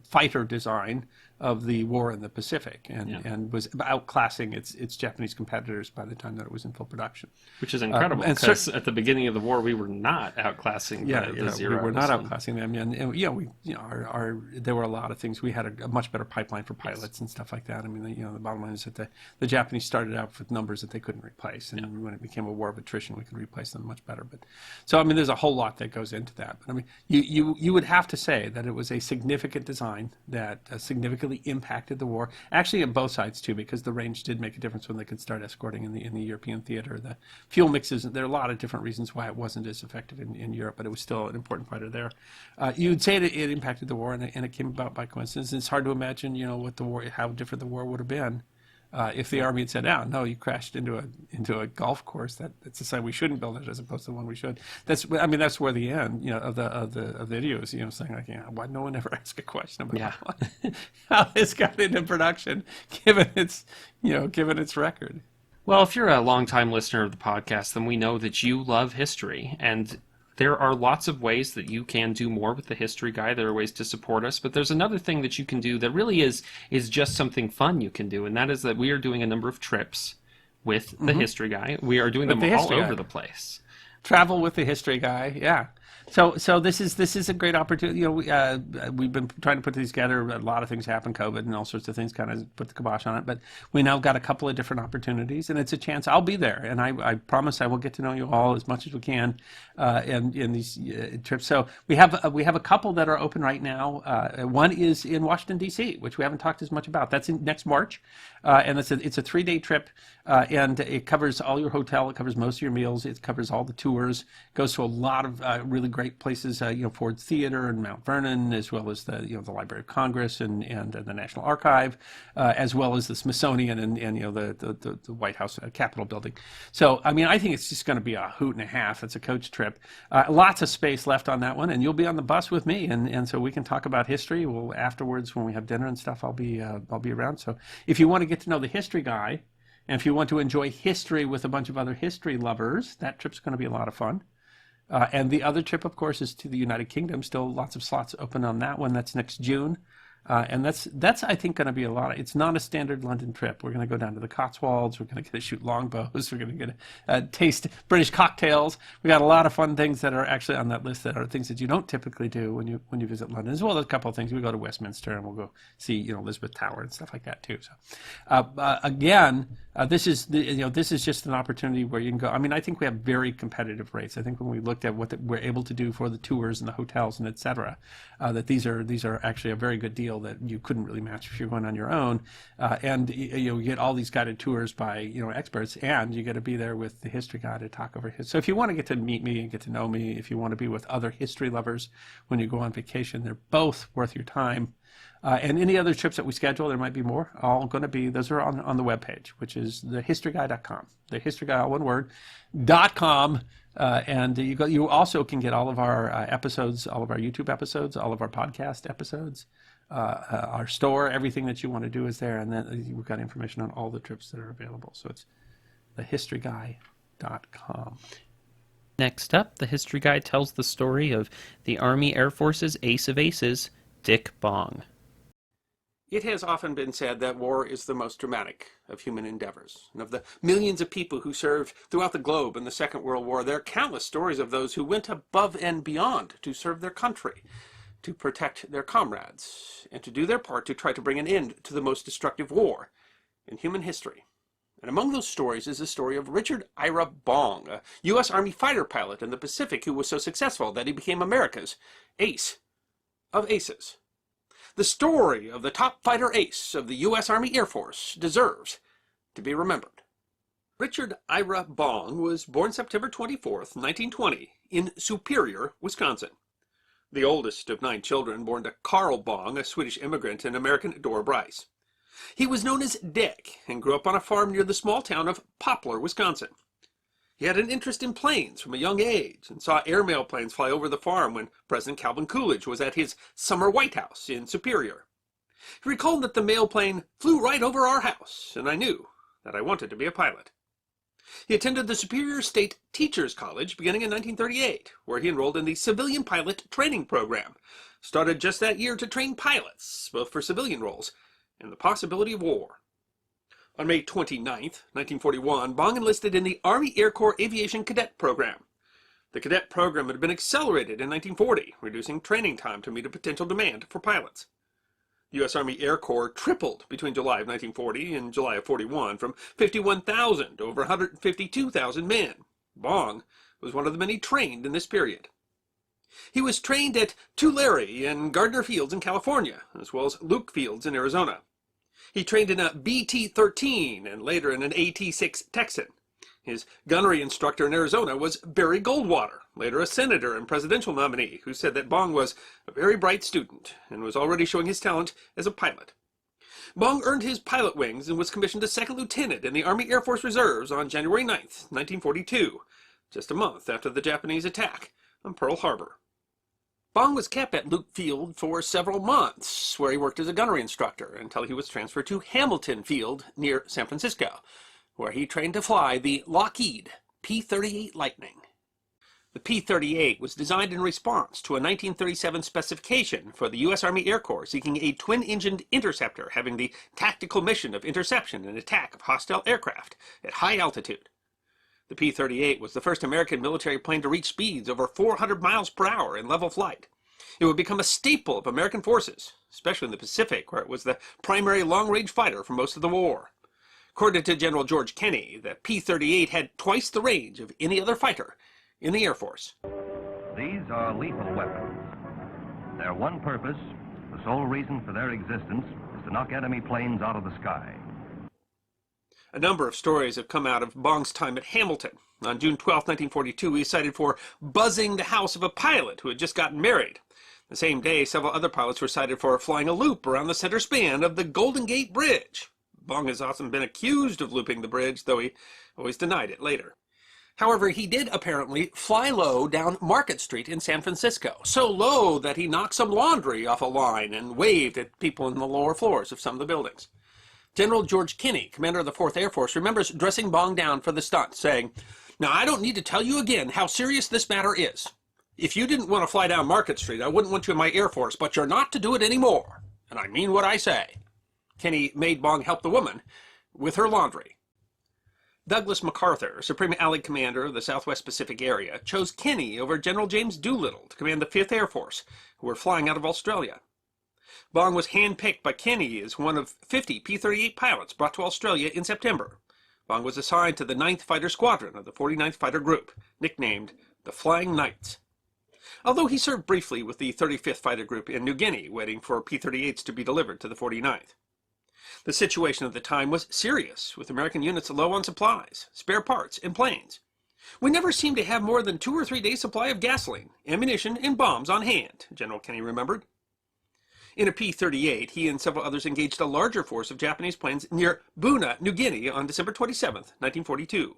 fighter design of the war in the Pacific, and was outclassing its Japanese competitors by the time that it was in full production. Which is incredible, because at the beginning of the war we were not outclassing the Zeros. We were not outclassing them, and there were a lot of things. We had a much better pipeline for pilots and stuff like that. I mean, the bottom line is that the Japanese started out with numbers that they couldn't replace, and when it became a war of attrition, we could replace them much better. But so I mean, there's a whole lot that goes into that. But I mean, you would have to say that it was a significant design that significantly impacted the war, actually on both sides too, because the range did make a difference when they could start escorting in the European theater. The fuel mixes, there are a lot of different reasons why it wasn't as effective in Europe, but it was still an important fighter there. You'd say that it impacted the war, and it came about by coincidence. It's hard to imagine, how different the war would have been if the Army had said, no, you crashed into a golf course. That's a sign we shouldn't build it, as opposed to one we should. That's where the end, of the video is, saying like, why no one ever asked a question about how this got into production, given its record. Well, if you're a longtime listener of the podcast, then we know that you love history, and there are lots of ways that you can do more with the History Guy. There are ways to support us, but there's another thing that you can do that really is just something fun you can do, and that is that we are doing a number of trips with the History Guy. We are doing them all over the place. Travel with the History Guy, yeah. So this is a great opportunity. We've been trying to put these together. A lot of things happened, COVID and all sorts of things kind of put the kibosh on it. But we now got a couple of different opportunities, and it's a chance. I'll be there, and I promise I will get to know you all as much as we can in these trips. So we have a couple that are open right now. One is in Washington D.C., which we haven't talked as much about. That's in next March, and it's a 3-day trip, and it covers all your hotel. It covers most of your meals. It covers all the tours. Goes to a lot of really great places, Ford Theater and Mount Vernon, as well as the Library of Congress and the National Archive, as well as the Smithsonian and the White House Capitol building. So I mean, I think it's just going to be a hoot and a half. It's a coach trip. Lots of space left on that one, and you'll be on the bus with me, and so we can talk about history. Well, afterwards when we have dinner and stuff, I'll be around. So if you want to get to know the History Guy, and if you want to enjoy history with a bunch of other history lovers, that trip's going to be a lot of fun. And the other trip, of course, is to the United Kingdom. Still lots of slots open on that one. That's next June. And that's I think going to be a lot. It's not a standard London trip. We're going to go down to the Cotswolds. We're going to get to shoot longbows. We're going to get to taste British cocktails. We got a lot of fun things that are actually on that list that are things that you don't typically do when you visit London. As well as a couple of things. We go to Westminster and we'll go see Elizabeth Tower and stuff like that too. So again, this is just an opportunity where you can go. I mean, I think we have very competitive rates. I think when we looked at what we're able to do for the tours and the hotels and et cetera, that these are actually a very good deal that you couldn't really match if you're going on your own. And you get all these guided tours by experts, and you get to be there with the History Guy to talk over history. So if you want to get to meet me and get to know me, if you want to be with other history lovers when you go on vacation, they're both worth your time. And any other trips that we schedule, there might be more, all going to be, those are on the webpage, which is thehistoryguy.com. Thehistoryguy, all one word, .com. And you also can get all of our episodes, all of our YouTube episodes, all of our podcast episodes, our store. Everything that you want to do is there, and then we've got information on all the trips that are available. So it's thehistoryguy.com. Next up, the History Guy tells the story of the Army Air Force's ace of aces, Dick Bong. It has often been said that war is the most dramatic of human endeavors. And of the millions of people who served throughout the globe in the Second World War, there are countless stories of those who went above and beyond to serve their country, to protect their comrades, and to do their part to try to bring an end to the most destructive war in human history. And among those stories is the story of Richard Ira Bong, a U.S. Army fighter pilot in the Pacific who was so successful that he became America's ace of aces. The story of the top fighter ace of the U.S. Army Air Force deserves to be remembered. Richard Ira Bong was born September 24th, 1920, in Superior, Wisconsin. The oldest of 9 children, born to Carl Bong, a Swedish immigrant, and American Dora Bryce. He was known as Dick and grew up on a farm near the small town of Poplar, Wisconsin. He had an interest in planes from a young age and saw airmail planes fly over the farm when President Calvin Coolidge was at his summer White House in Superior. He recalled that the mail plane flew right over our house, and I knew that I wanted to be a pilot. He attended the Superior State Teachers College beginning in 1938, where he enrolled in the Civilian Pilot Training Program, started just that year to train pilots, both for civilian roles and the possibility of war. On May 29, 1941, Bong enlisted in the Army Air Corps Aviation Cadet Program. The cadet program had been accelerated in 1940, reducing training time to meet a potential demand for pilots. The U.S. Army Air Corps tripled between July of 1940 and July of 41, from 51,000 to over 152,000 men. Bong was one of the many trained in this period. He was trained at Tulare and Gardner Fields in California, as well as Luke Fields in Arizona. He trained in a BT-13 and later in an AT-6 Texan. His gunnery instructor in Arizona was Barry Goldwater, later a senator and presidential nominee, who said that Bong was a very bright student and was already showing his talent as a pilot. Bong earned his pilot wings and was commissioned a second lieutenant in the Army Air Force Reserves on January 9, 1942, just a month after the Japanese attack on Pearl Harbor. Bong was kept at Luke Field for several months, where he worked as a gunnery instructor until he was transferred to Hamilton Field near San Francisco, where he trained to fly the Lockheed P-38 Lightning. The P-38 was designed in response to a 1937 specification for the U.S. Army Air Corps seeking a twin-engined interceptor having the tactical mission of interception and attack of hostile aircraft at high altitude. The P-38 was the first American military plane to reach speeds over 400 miles per hour in level flight. It would become a staple of American forces, especially in the Pacific, where it was the primary long-range fighter for most of the war. According to General George Kenney, the P-38 had twice the range of any other fighter in the Air Force. These are lethal weapons. Their one purpose, the sole reason for their existence, is to knock enemy planes out of the sky. A number of stories have come out of Bong's time at Hamilton. On June 12, 1942, he was cited for buzzing the house of a pilot who had just gotten married. The same day, several other pilots were cited for flying a loop around the center span of the Golden Gate Bridge. Bong has often been accused of looping the bridge, though he always denied it later. However, he did apparently fly low down Market Street in San Francisco, so low that he knocked some laundry off a line and waved at people in the lower floors of some of the buildings. General George Kenney, commander of the 4th Air Force, remembers dressing Bong down for the stunt, saying, "Now, I don't need to tell you again how serious this matter is. If you didn't want to fly down Market Street, I wouldn't want you in my Air Force, but you're not to do it anymore. And I mean what I say." Kenney made Bong help the woman with her laundry. Douglas MacArthur, Supreme Allied Commander of the Southwest Pacific Area, chose Kenney over General James Doolittle to command the 5th Air Force, who were flying out of Australia. Bong was handpicked by Kenney as one of 50 P-38 pilots brought to Australia in September. Bong was assigned to the 9th Fighter Squadron of the 49th Fighter Group, nicknamed the Flying Knights. Although he served briefly with the 35th Fighter Group in New Guinea, waiting for P-38s to be delivered to the 49th. The situation at the time was serious, with American units low on supplies, spare parts, and planes. "We never seemed to have more than 2 or 3 days' supply of gasoline, ammunition, and bombs on hand," General Kenney remembered. In a P-38, he and several others engaged a larger force of Japanese planes near Buna, New Guinea on December 27, 1942.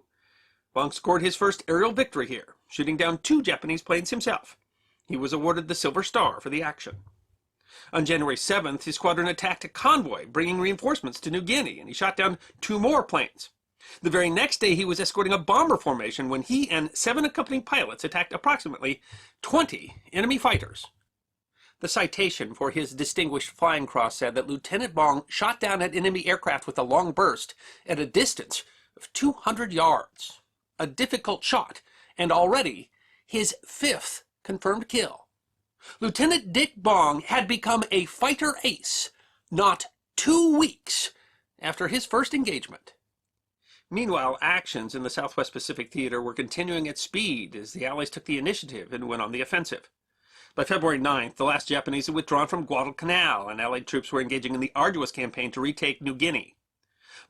Bong scored his first aerial victory here, shooting down 2 Japanese planes himself. He was awarded the Silver Star for the action. On January 7th, his squadron attacked a convoy bringing reinforcements to New Guinea, and he shot down 2 more planes. The very next day, he was escorting a bomber formation when he and 7 accompanying pilots attacked approximately 20 enemy fighters. The citation for his Distinguished Flying Cross said that Lieutenant Bong shot down an enemy aircraft with a long burst at a distance of 200 yards. A difficult shot, and already his 5th confirmed kill. Lieutenant Dick Bong had become a fighter ace not 2 weeks after his first engagement. Meanwhile, actions in the Southwest Pacific Theater were continuing at speed as the Allies took the initiative and went on the offensive. By February 9th, the last Japanese had withdrawn from Guadalcanal, and Allied troops were engaging in the arduous campaign to retake New Guinea.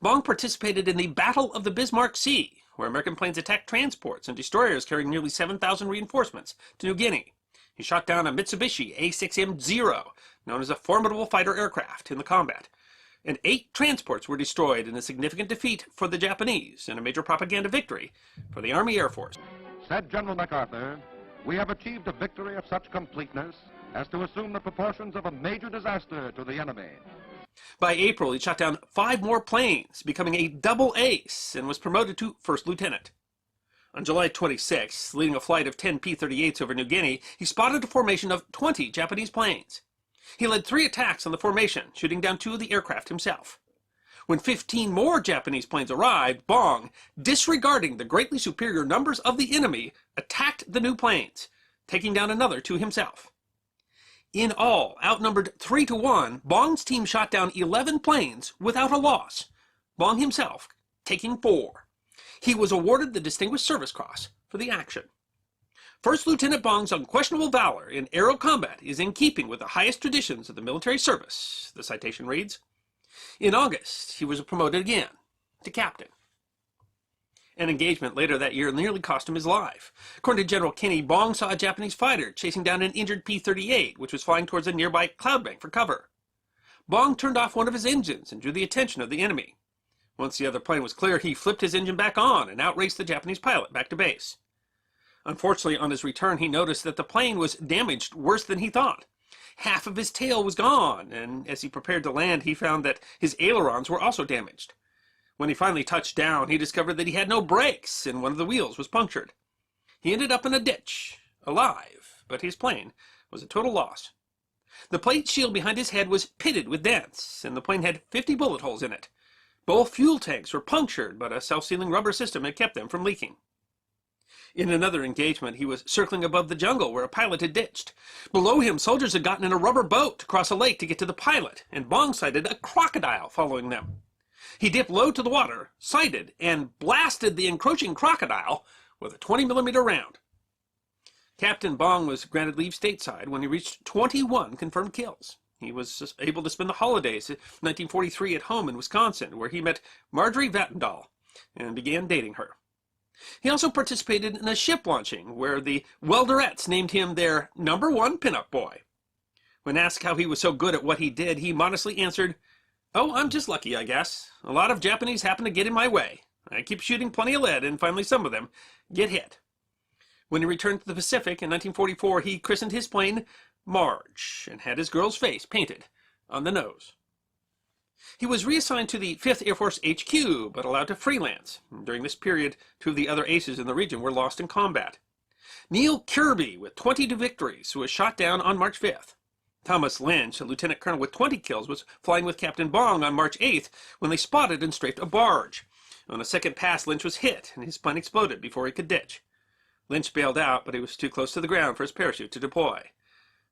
Bong participated in the Battle of the Bismarck Sea, where American planes attacked transports and destroyers carrying nearly 7,000 reinforcements to New Guinea. He shot down a Mitsubishi A6M-0, known as a formidable fighter aircraft, in the combat, and 8 transports were destroyed in a significant defeat for the Japanese and a major propaganda victory for the Army Air Force. Said General MacArthur, "We have achieved a victory of such completeness as to assume the proportions of a major disaster to the enemy." By April, he shot down 5 more planes, becoming a double ace, and was promoted to first lieutenant. On July 26, leading a flight of 10 P-38s over New Guinea, he spotted a formation of 20 Japanese planes. He led 3 attacks on the formation, shooting down 2 of the aircraft himself. When 15 more Japanese planes arrived, Bong, disregarding the greatly superior numbers of the enemy, attacked the new planes, taking down another 2 himself. In all, outnumbered 3-1, Bong's team shot down 11 planes without a loss, Bong himself taking 4. He was awarded the Distinguished Service Cross for the action. First Lieutenant Bong's unquestionable valor in aero combat is in keeping with the highest traditions of the military service, the citation reads. In August, he was promoted again to captain. An engagement later that year nearly cost him his life. According to General Kinney, Bong saw a Japanese fighter chasing down an injured P-38, which was flying towards a nearby cloud bank for cover. Bong turned off one of his engines and drew the attention of the enemy. Once the other plane was clear, he flipped his engine back on and outraced the Japanese pilot back to base. Unfortunately, on his return, he noticed that the plane was damaged worse than he thought. Half of his tail was gone, and as he prepared to land, he found that his ailerons were also damaged. When he finally touched down, he discovered that he had no brakes, and one of the wheels was punctured. He ended up in a ditch, alive, but his plane was a total loss. The plate shield behind his head was pitted with dents, and the plane had 50 bullet holes in it. Both fuel tanks were punctured, but a self-sealing rubber system had kept them from leaking. In another engagement, he was circling above the jungle where a pilot had ditched. Below him, soldiers had gotten in a rubber boat to cross a lake to get to the pilot, and Bong sighted a crocodile following them. He dipped low to the water, sighted, and blasted the encroaching crocodile with a 20mm round. Captain Bong was granted leave stateside when he reached 21 confirmed kills. He was able to spend the holidays in 1943 at home in Wisconsin, where he met Marjorie Vattendahl and began dating her. He also participated in a ship launching, where the Welderettes named him their #1 pinup boy. When asked how he was so good at what he did, he modestly answered, "Oh, I'm just lucky, I guess. A lot of Japanese happen to get in my way. I keep shooting plenty of lead, and finally some of them get hit." When he returned to the Pacific in 1944, he christened his plane Marge, and had his girl's face painted on the nose. He was reassigned to the 5th Air Force HQ, but allowed to freelance. During this period, 2 of the other aces in the region were lost in combat. Neil Kirby, with 22 victories, was shot down on March 5th. Thomas Lynch, a lieutenant colonel with 20 kills, was flying with Captain Bong on March 8th when they spotted and strafed a barge. On the second pass, Lynch was hit, and his plane exploded before he could ditch. Lynch bailed out, but he was too close to the ground for his parachute to deploy.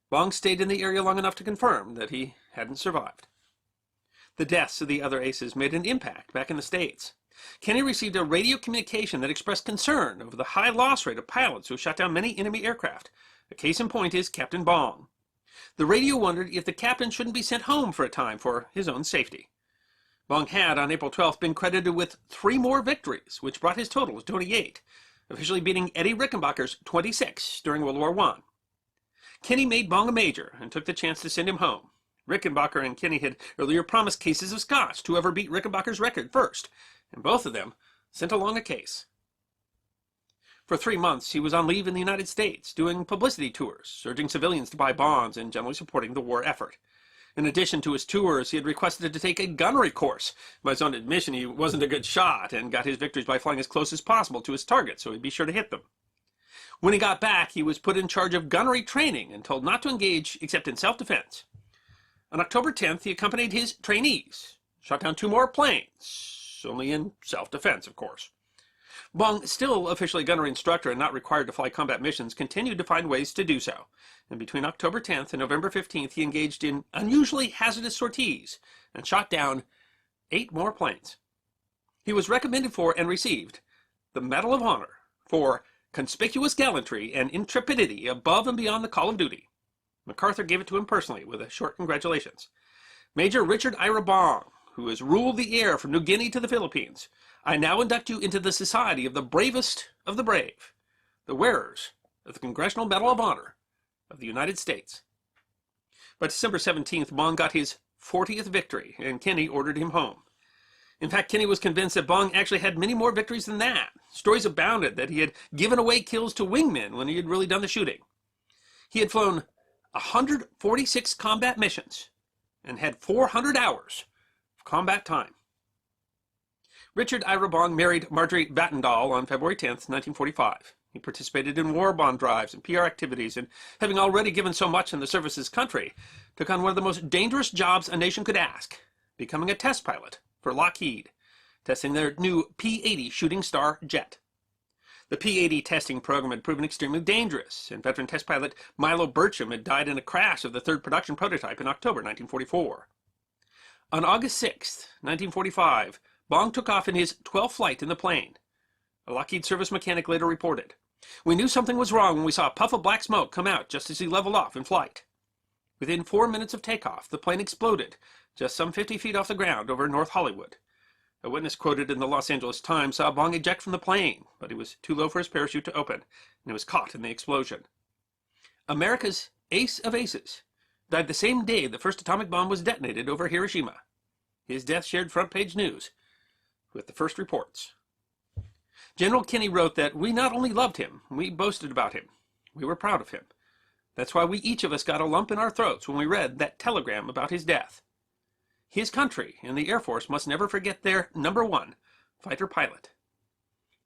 Bong stayed in the area long enough to confirm that he hadn't survived. The deaths of the other aces made an impact back in the States. Kenny received a radio communication that expressed concern over the high loss rate of pilots who shot down many enemy aircraft. A case in point is Captain Bong. The radio wondered if the captain shouldn't be sent home for a time for his own safety. Bong had, on April 12th, been credited with 3 more victories, which brought his total to 28, officially beating Eddie Rickenbacker's 26 during World War I. Kenny made Bong a major and took the chance to send him home. Rickenbacker and Kenny had earlier promised cases of scotch to whoever beat Rickenbacker's record first, and both of them sent along a case. For 3 months, he was on leave in the United States, doing publicity tours, urging civilians to buy bonds and generally supporting the war effort. In addition to his tours, he had requested to take a gunnery course. By his own admission, he wasn't a good shot and got his victories by flying as close as possible to his target, so he'd be sure to hit them. When he got back, he was put in charge of gunnery training and told not to engage except in self-defense. On October 10th, he accompanied his trainees, shot down 2 more planes, only in self-defense, of course. Bong, still officially a gunnery instructor and not required to fly combat missions, continued to find ways to do so. And between October 10th and November 15th, he engaged in unusually hazardous sorties and shot down 8 more planes. He was recommended for and received the Medal of Honor for conspicuous gallantry and intrepidity above and beyond the call of duty. MacArthur gave it to him personally with a short congratulations. Major Richard Ira Bong, who has ruled the air from New Guinea to the Philippines, I now induct you into the society of the bravest of the brave, the wearers of the Congressional Medal of Honor of the United States. By December 17th, Bong got his 40th victory, and Kenney ordered him home. In fact, Kenney was convinced that Bong actually had many more victories than that. Stories abounded that he had given away kills to wingmen when he had really done the shooting. He had flown 146 combat missions and had 400 hours of combat time. Richard Ira Bong married Marjorie Battendall on February 10th, 1945. He participated in war bond drives and PR activities, and having already given so much in the service of his country, took on one of the most dangerous jobs a nation could ask, becoming a test pilot for Lockheed, testing their new P-38 Shooting Star jet. The P-80 testing program had proven extremely dangerous, and veteran test pilot Milo Burcham had died in a crash of the 3rd production prototype in October 1944. On August 6, 1945, Bong took off in his 12th flight in the plane. A Lockheed service mechanic later reported, "We knew something was wrong when we saw a puff of black smoke come out just as he leveled off in flight. Within 4 minutes of takeoff, the plane exploded just some 50 feet off the ground over North Hollywood. A witness quoted in the Los Angeles Times saw Bong eject from the plane, but he was too low for his parachute to open, and he was caught in the explosion." America's ace of aces died the same day the first atomic bomb was detonated over Hiroshima. His death shared front-page news with the first reports. General Kenney wrote that we not only loved him, we boasted about him. We were proud of him. That's why we each of us got a lump in our throats when we read that telegram about his death. His country and the Air Force must never forget their #1 fighter pilot.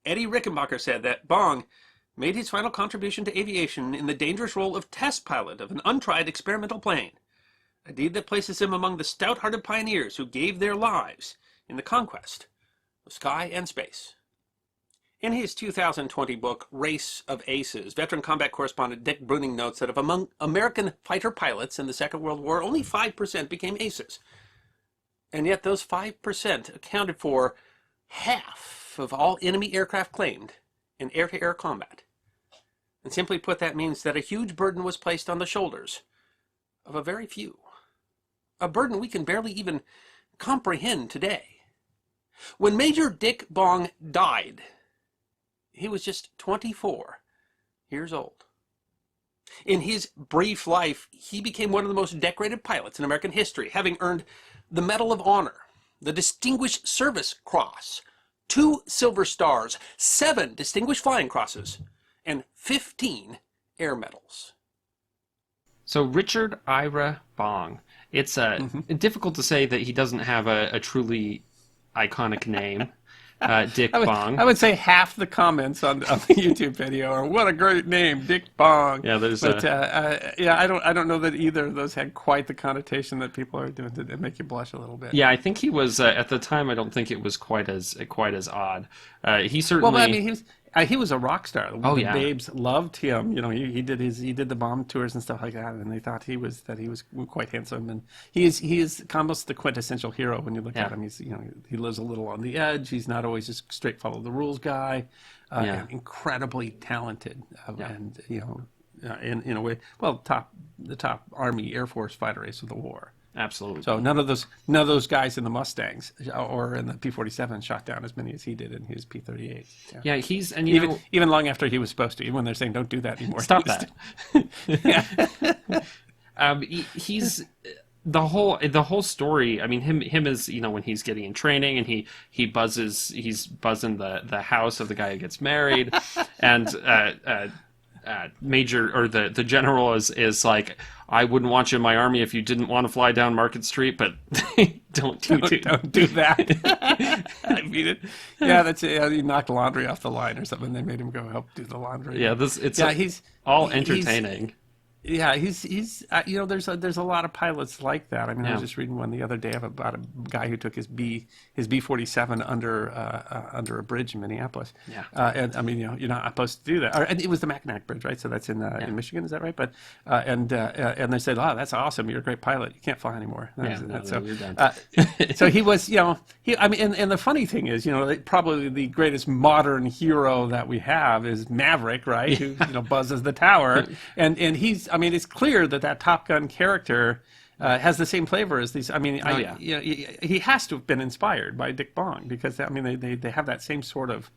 Eddie Rickenbacker said that Bong made his final contribution to aviation in the dangerous role of test pilot of an untried experimental plane, a deed that places him among the stout-hearted pioneers who gave their lives in the conquest of sky and space. In his 2020 book, Race of Aces, veteran combat correspondent Dick Bruning notes that of among American fighter pilots in the Second World War, only 5% became aces. And yet those 5% accounted for half of all enemy aircraft claimed in air-to-air combat. And simply put, that means that a huge burden was placed on the shoulders of a very few. A burden we can barely even comprehend today. When Major Dick Bong died, he was just 24 years old. In his brief life, he became one of the most decorated pilots in American history, having earned the Medal of Honor, the Distinguished Service Cross, 2 Silver Stars, 7 Distinguished Flying Crosses, and 15 Air Medals. So Richard Ira Bong. It's difficult to say that he doesn't have a truly iconic name, Dick Bong. I would say half the comments on the YouTube video are, "What a great name, Dick Bong." Yeah, there's. But I don't know that either of those had quite the connotation that people are doing to make you blush a little bit. Yeah, I think he was at the time. I don't think it was quite as odd. He certainly. Well, I mean, he was a rock star. Oh, the yeah. babes loved him. You know, he did the bomb tours and stuff like that, and they thought he was quite handsome. And he is almost the quintessential hero when you look at him. He lives a little on the edge. He's not always just straight follow the rules guy. And incredibly talented, and in a way, well, the top Army Air Force fighter ace of the war. Absolutely. So none of those guys in the Mustangs or in the P-47 shot down as many as he did in his P-38. Yeah, he's and even long after he was supposed to. Even when they're saying don't do that anymore. Stop that. He's the whole story. I mean, him is, when he's getting in training and he's buzzing the house of the guy who gets married, and Major, or the general is like, I wouldn't want you in my army if you didn't want to fly down Market Street, but don't do that. I mean it. Yeah, that's it. He knocked laundry off the line or something. They made him go help do the laundry. Yeah, he's all entertaining. He's there's a lot of pilots like that. I mean, I was just reading one the other day about a guy who took his B-47 under a bridge in Minneapolis. Yeah. And I mean, you're not supposed to do that. And it was the Mackinac Bridge, right? So that's in Michigan, is that right? But and they said, "Oh, that's awesome. You're a great pilot. You can't fly anymore." So you're done. So he was, I mean, and the funny thing is, probably the greatest modern hero that we have is Maverick, right? Who buzzes the tower, and he's. I mean, it's clear that Top Gun character has the same flavor as these. I mean, he has to have been inspired by Dick Bong, because I mean they have that same sort of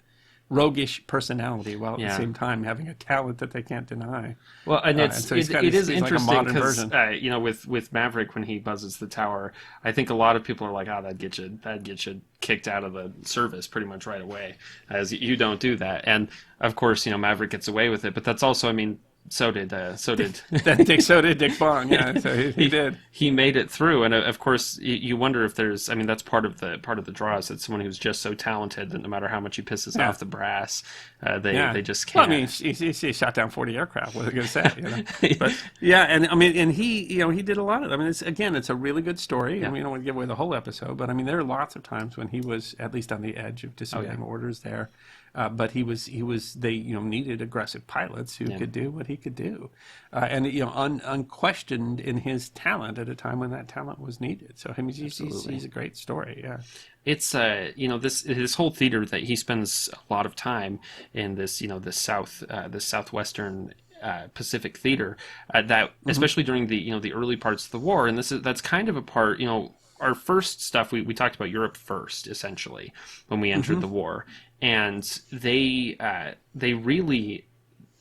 roguish personality, while at the same time having a talent that they can't deny. Well, and it is interesting like because with Maverick, when he buzzes the tower, I think a lot of people are like, that'd get you kicked out of the service pretty much right away, as you don't do that. And of course, Maverick gets away with it, but that's also, I mean, so did Dick Bong. Yeah, so he did. He made it through, and of course, you wonder if there's. I mean, that's part of the draw, is that someone who's just so talented that no matter how much he pisses off the brass, they just can't. Well, I mean, he shot down 40 aircraft. What are they going to say? But and I mean, and he did a lot of. I mean, it's a really good story, and we don't want to give away the whole episode. But I mean, there are lots of times when he was at least on the edge of disobeying orders there. But they needed aggressive pilots who could do what he could do, and unquestioned in his talent at a time when that talent was needed. So I mean, he's a great story. Yeah, it's this whole theater that he spends a lot of time in, this southwestern Pacific theater, that especially during the early parts of the war, and that's kind of a part. Our first stuff, we talked about Europe first, essentially, when we entered the war. And they really,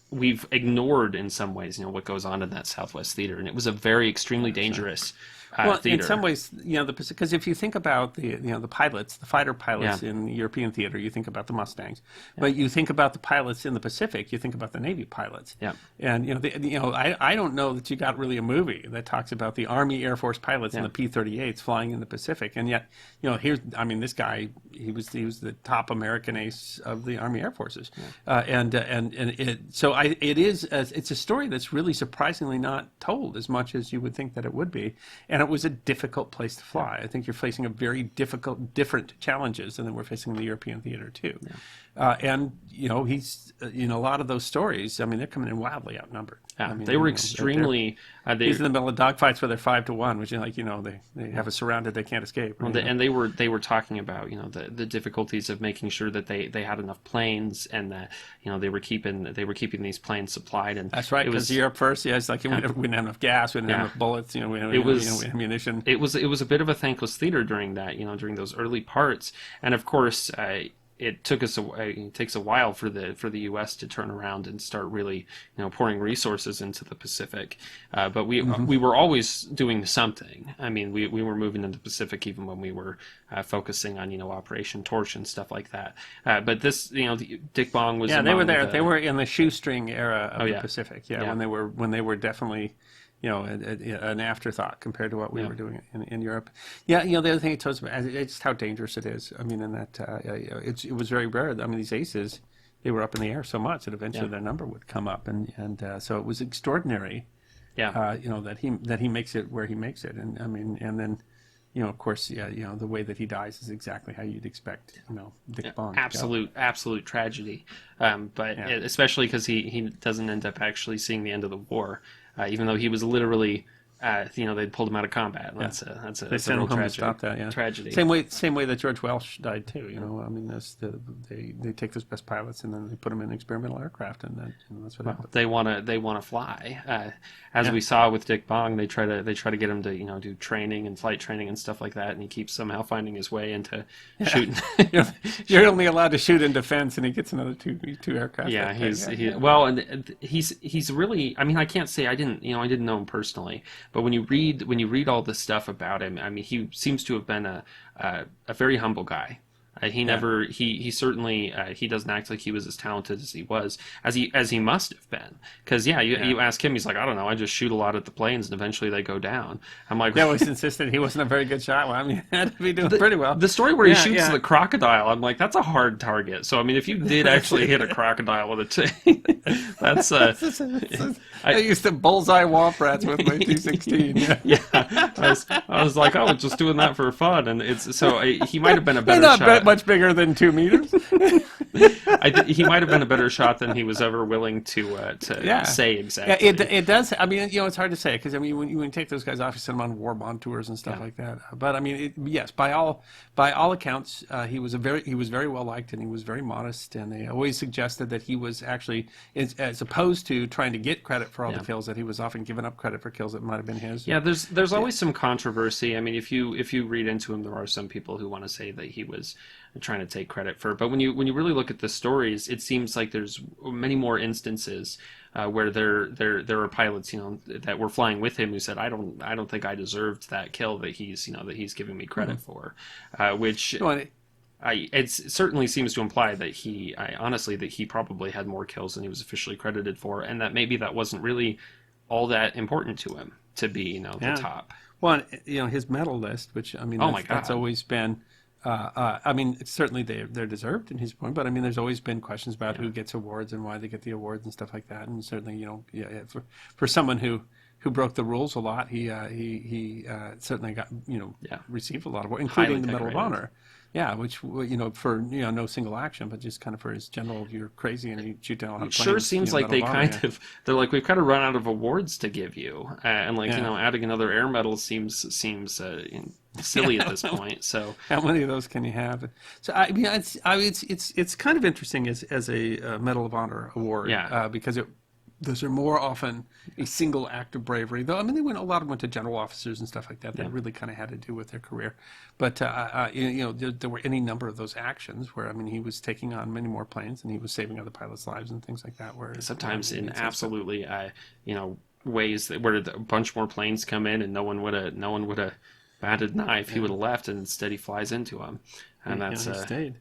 we've ignored in some ways, what goes on in that Southwest theater. And it was a very extremely dangerous theater. In some ways, because if you think about the pilots, the fighter pilots in European theater, you think about the Mustangs. But you think about the pilots in the Pacific, you think about the Navy pilots. Yeah. And I don't know that you got really a movie that talks about the Army Air Force pilots in the P-38s flying in the Pacific. And yet, this guy, he was the top American ace of the Army Air Forces. It's a story that's really surprisingly not told as much as you would think that it would be. And it was a difficult place to fly. I think you're facing a very different challenges than we're facing in the European theater too. He's a lot of those stories. I mean, they're coming in wildly outnumbered. Yeah, I mean, they were extremely. He's in the middle of dogfights where they're 5-1, which is they have us surrounded, they can't escape. Well, and they were talking about the difficulties of making sure that they had enough planes, and that they were keeping these planes supplied. And that's right, because Europe first, it's like we didn't have enough gas, we didn't have enough bullets, we didn't have ammunition. It was a bit of a thankless theater during that, during those early parts, and of course. It takes a while for the U.S. to turn around and start really pouring resources into the Pacific, but we were always doing something. I mean, we were moving into the Pacific even when we were focusing on Operation Torch and stuff like that. But this Dick Bong was they were there. They were in the shoestring era of the Pacific. When they were definitely. An afterthought compared to what we were doing in Europe. The other thing it tells me is just how dangerous it is. I mean, in that it was very rare. I mean, these aces, they were up in the air so much that eventually their number would come up, and so it was extraordinary. That he makes it where he makes it, and I mean, and then. Of course, the way that he dies is exactly how you'd expect, Dick Bong. Absolute tragedy. Especially because he doesn't end up actually seeing the end of the war, even though he was literally, they pulled him out of combat. That's a real tragedy. Same way that George Welsh died too. I mean, they take those best pilots and then they put them in experimental aircraft, and that's what happens. They want to fly. As we saw with Dick Bong, they try to get him to do training and flight training and stuff like that, and he keeps somehow finding his way into shooting. You're only allowed to shoot in defense, and he gets another two aircraft. He's really. I mean, I can't say I didn't know him personally, But when you read all this stuff about him, I mean, he seems to have been a very humble guy. He certainly he doesn't act like he was as talented as he was, as he must have been. Because you ask him, he's like, I don't know, I just shoot a lot at the planes and eventually they go down. I'm like, They always insisted he wasn't a very good shot. Well, I mean, he had to be doing pretty well. The story where he shoots the crocodile, I'm like, that's a hard target. So I mean, if you did actually hit a crocodile with a chain, that's I used to bullseye womp rats with my 216. I was like, I was just doing that for fun, and he might have been a better shot. Much bigger than 2 meters. He might have been a better shot than he was ever willing to say exactly. Yeah, it does. I mean, it's hard to say because I mean, when you take those guys off, you send them on war bond tours and stuff like that. But I mean, yes, by all accounts, he was very well liked and he was very modest. And they always suggested that he was actually, as opposed to trying to get credit for all the kills, that he was often giving up credit for kills that might have been his. Yeah, there's always some controversy. I mean, if you read into him, there are some people who want to say that he was trying to take credit for. But when you really look at the stories, it seems like there's many more instances where there are pilots, that were flying with him who said, I don't think I deserved that kill that he's giving me credit for, which. It certainly seems to imply that he probably had more kills than he was officially credited for, and that maybe that wasn't really all that important to him to be, the top. Well, his medal list, which I mean, that's always been. I mean, certainly they're deserved in his point, but I mean, there's always been questions about who gets awards and why they get the awards and stuff like that. And certainly, for someone who broke the rules a lot, he certainly got received a lot of awards, including the Medal of Honor. Yeah, which for no single action, but just kind of for his general, you're crazy and you shoot down a lot of planes. It sure seems like they're like, we've kind of run out of awards to give you, and adding another air medal seems silly at this point. So how many of those can you have? So I mean, it's kind of interesting as a Medal of Honor award, because those are more often a single act of bravery. Though I mean, a lot of them went to general officers and stuff like that. That really kind of had to do with their career. But there were any number of those actions where I mean, he was taking on many more planes and he was saving other pilots' lives and things like that. Where sometimes in absolutely ways where a bunch more planes come in and no one would have batted an eye if he would have left, and instead he flies into them, and he stayed.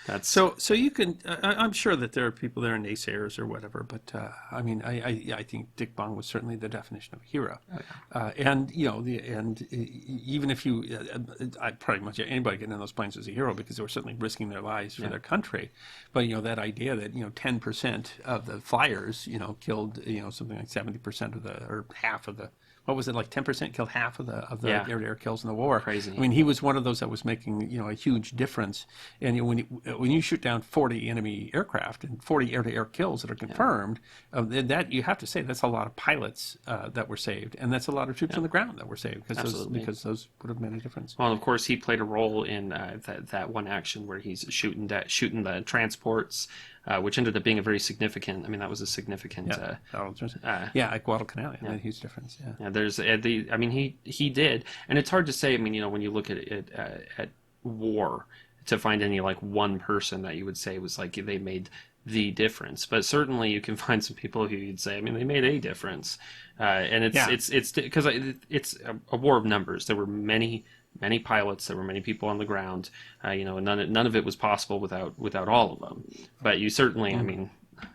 That's so you can. I'm sure that there are people there, naysayers or whatever, but I mean, I think Dick Bong was certainly the definition of a hero, and even if you, pretty much anybody getting in those planes was a hero because they were certainly risking their lives for their country, but that idea that 10% of the flyers killed something like 70% of or half of the. What was it, like 10% killed half of the air-to-air kills in the war? Crazy. I mean, he was one of those that was making a huge difference. And when you shoot down 40 enemy aircraft and 40 air-to-air kills that are confirmed, that you have to say that's a lot of pilots that were saved, and that's a lot of troops on the ground that were saved because those would have made a difference. Well, of course, he played a role in that one action where he's shooting the transports. Which ended up being a very significant. I mean, that was a significant. At Guadalcanal, made a huge difference. There's I mean, he did, and it's hard to say. I mean, when you look at it at war, to find any like one person that you would say was like they made the difference. But certainly, you can find some people who you'd say, I mean, they made a difference. And it's because it's a war of numbers. There were many pilots, there were many people on the ground, and none of it was possible without all of them. But you certainly, I mean,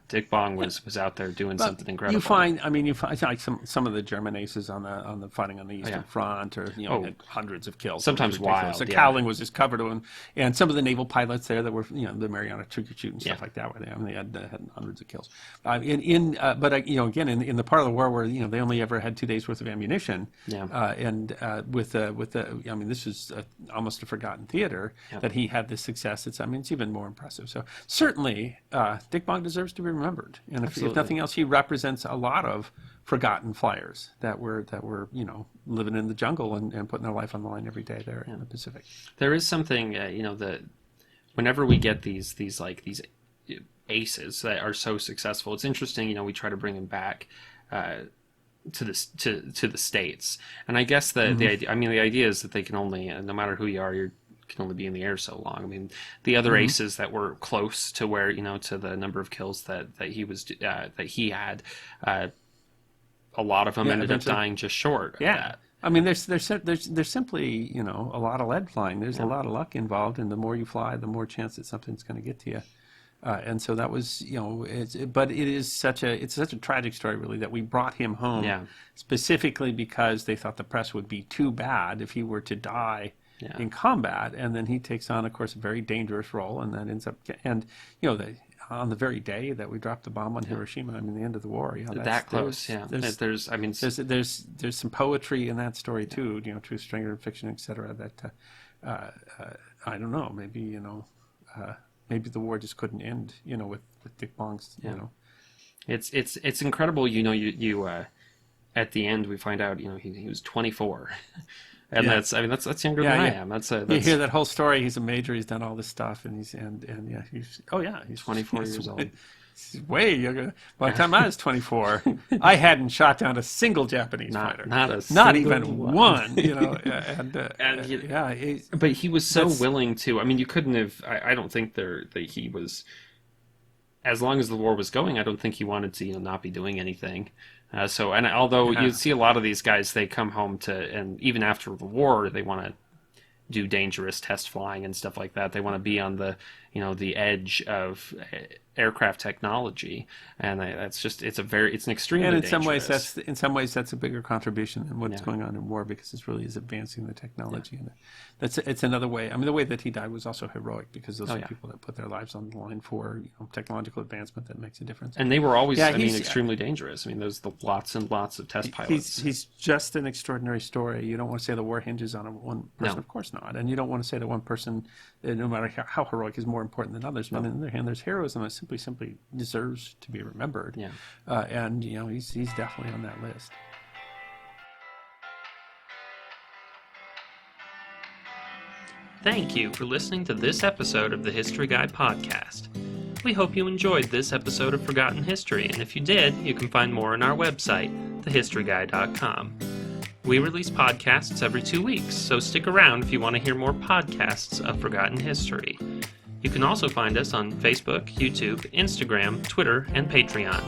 Dick Bong was out there doing something incredible. You find like some of the German aces on the fighting on the Eastern Front, or had hundreds of kills. Sometimes wild. So Cowling was just covered in, and some of the naval pilots there that were the Mariana Tricky Shoot and stuff like that, where they had hundreds of kills. But again in the part of the war where they only ever had 2 days worth of ammunition, and with I mean, this is almost a forgotten theater that he had this success. It's even more impressive. So certainly Dick Bong deserves to be remembered, and if nothing else, he represents a lot of forgotten flyers that were living in the jungle and putting their life on the line every day there in the Pacific. There is something that whenever we get these aces that are so successful, it's interesting. We try to bring them back to the States, and I guess the idea is that they can only, no matter who you are, you can only be in the air so long. I mean, the other aces that were close to where to the number of kills that he had, a lot of them Yeah, ended up eventually. dying just short of Yeah. that. I mean, there's simply, a lot of lead flying. There's a lot of luck involved, and the more you fly, the more chance that something's going to get to you. And so that was, but it's such a tragic story, really, that we brought him home specifically because they thought the press would be too bad if he were to die in combat, and then he takes on, of course, a very dangerous role, and that ends up, on the very day that we dropped the bomb on Hiroshima, I mean, the end of the war, That close, there's some poetry in that story too, true stringer fiction, etc. That I don't know, maybe maybe the war just couldn't end, with Dick Bong's, It's incredible, you at the end we find out, he was 24. And that's younger than I am. That's you hear that whole story. He's a major. He's done all this stuff, and he's 24 years old. He's way younger. By the time I was 24, I hadn't shot down a single Japanese fighter. Not even one. But he was so willing to. I mean, you couldn't have. I don't think that he was. As long as the war was going, I don't think he wanted to not be doing anything. Although you see a lot of these guys, they come home and even after the war, they want to do dangerous test flying and stuff like that. They want to be on the edge of aircraft technology, and it's an extremely and in dangerous. some ways that's a bigger contribution than what's going on in war, because it really is advancing the technology, and it's another way. I mean, the way that he died was also heroic, because those are people that put their lives on the line for technological advancement that makes a difference. And they were always, extremely dangerous. I mean, there's lots and lots of test pilots. He's just an extraordinary story. You don't want to say the war hinges on one person, of course not, and you don't want to say that one person, no matter how heroic, is more important than others. But on the other hand, there's heroism that simply deserves to be remembered. And he's definitely on that list. Thank you for listening to this episode of the History Guy podcast. We hope you enjoyed this episode of Forgotten History, and if you did, you can find more on our website, thehistoryguy.com. We release podcasts every 2 weeks, so stick around if you want to hear more podcasts of Forgotten History. You can also find us on Facebook, YouTube, Instagram, Twitter, and Patreon.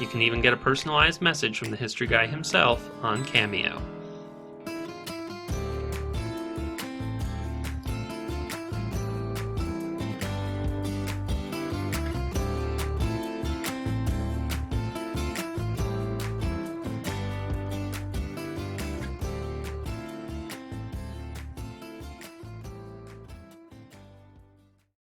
You can even get a personalized message from the History Guy himself on Cameo.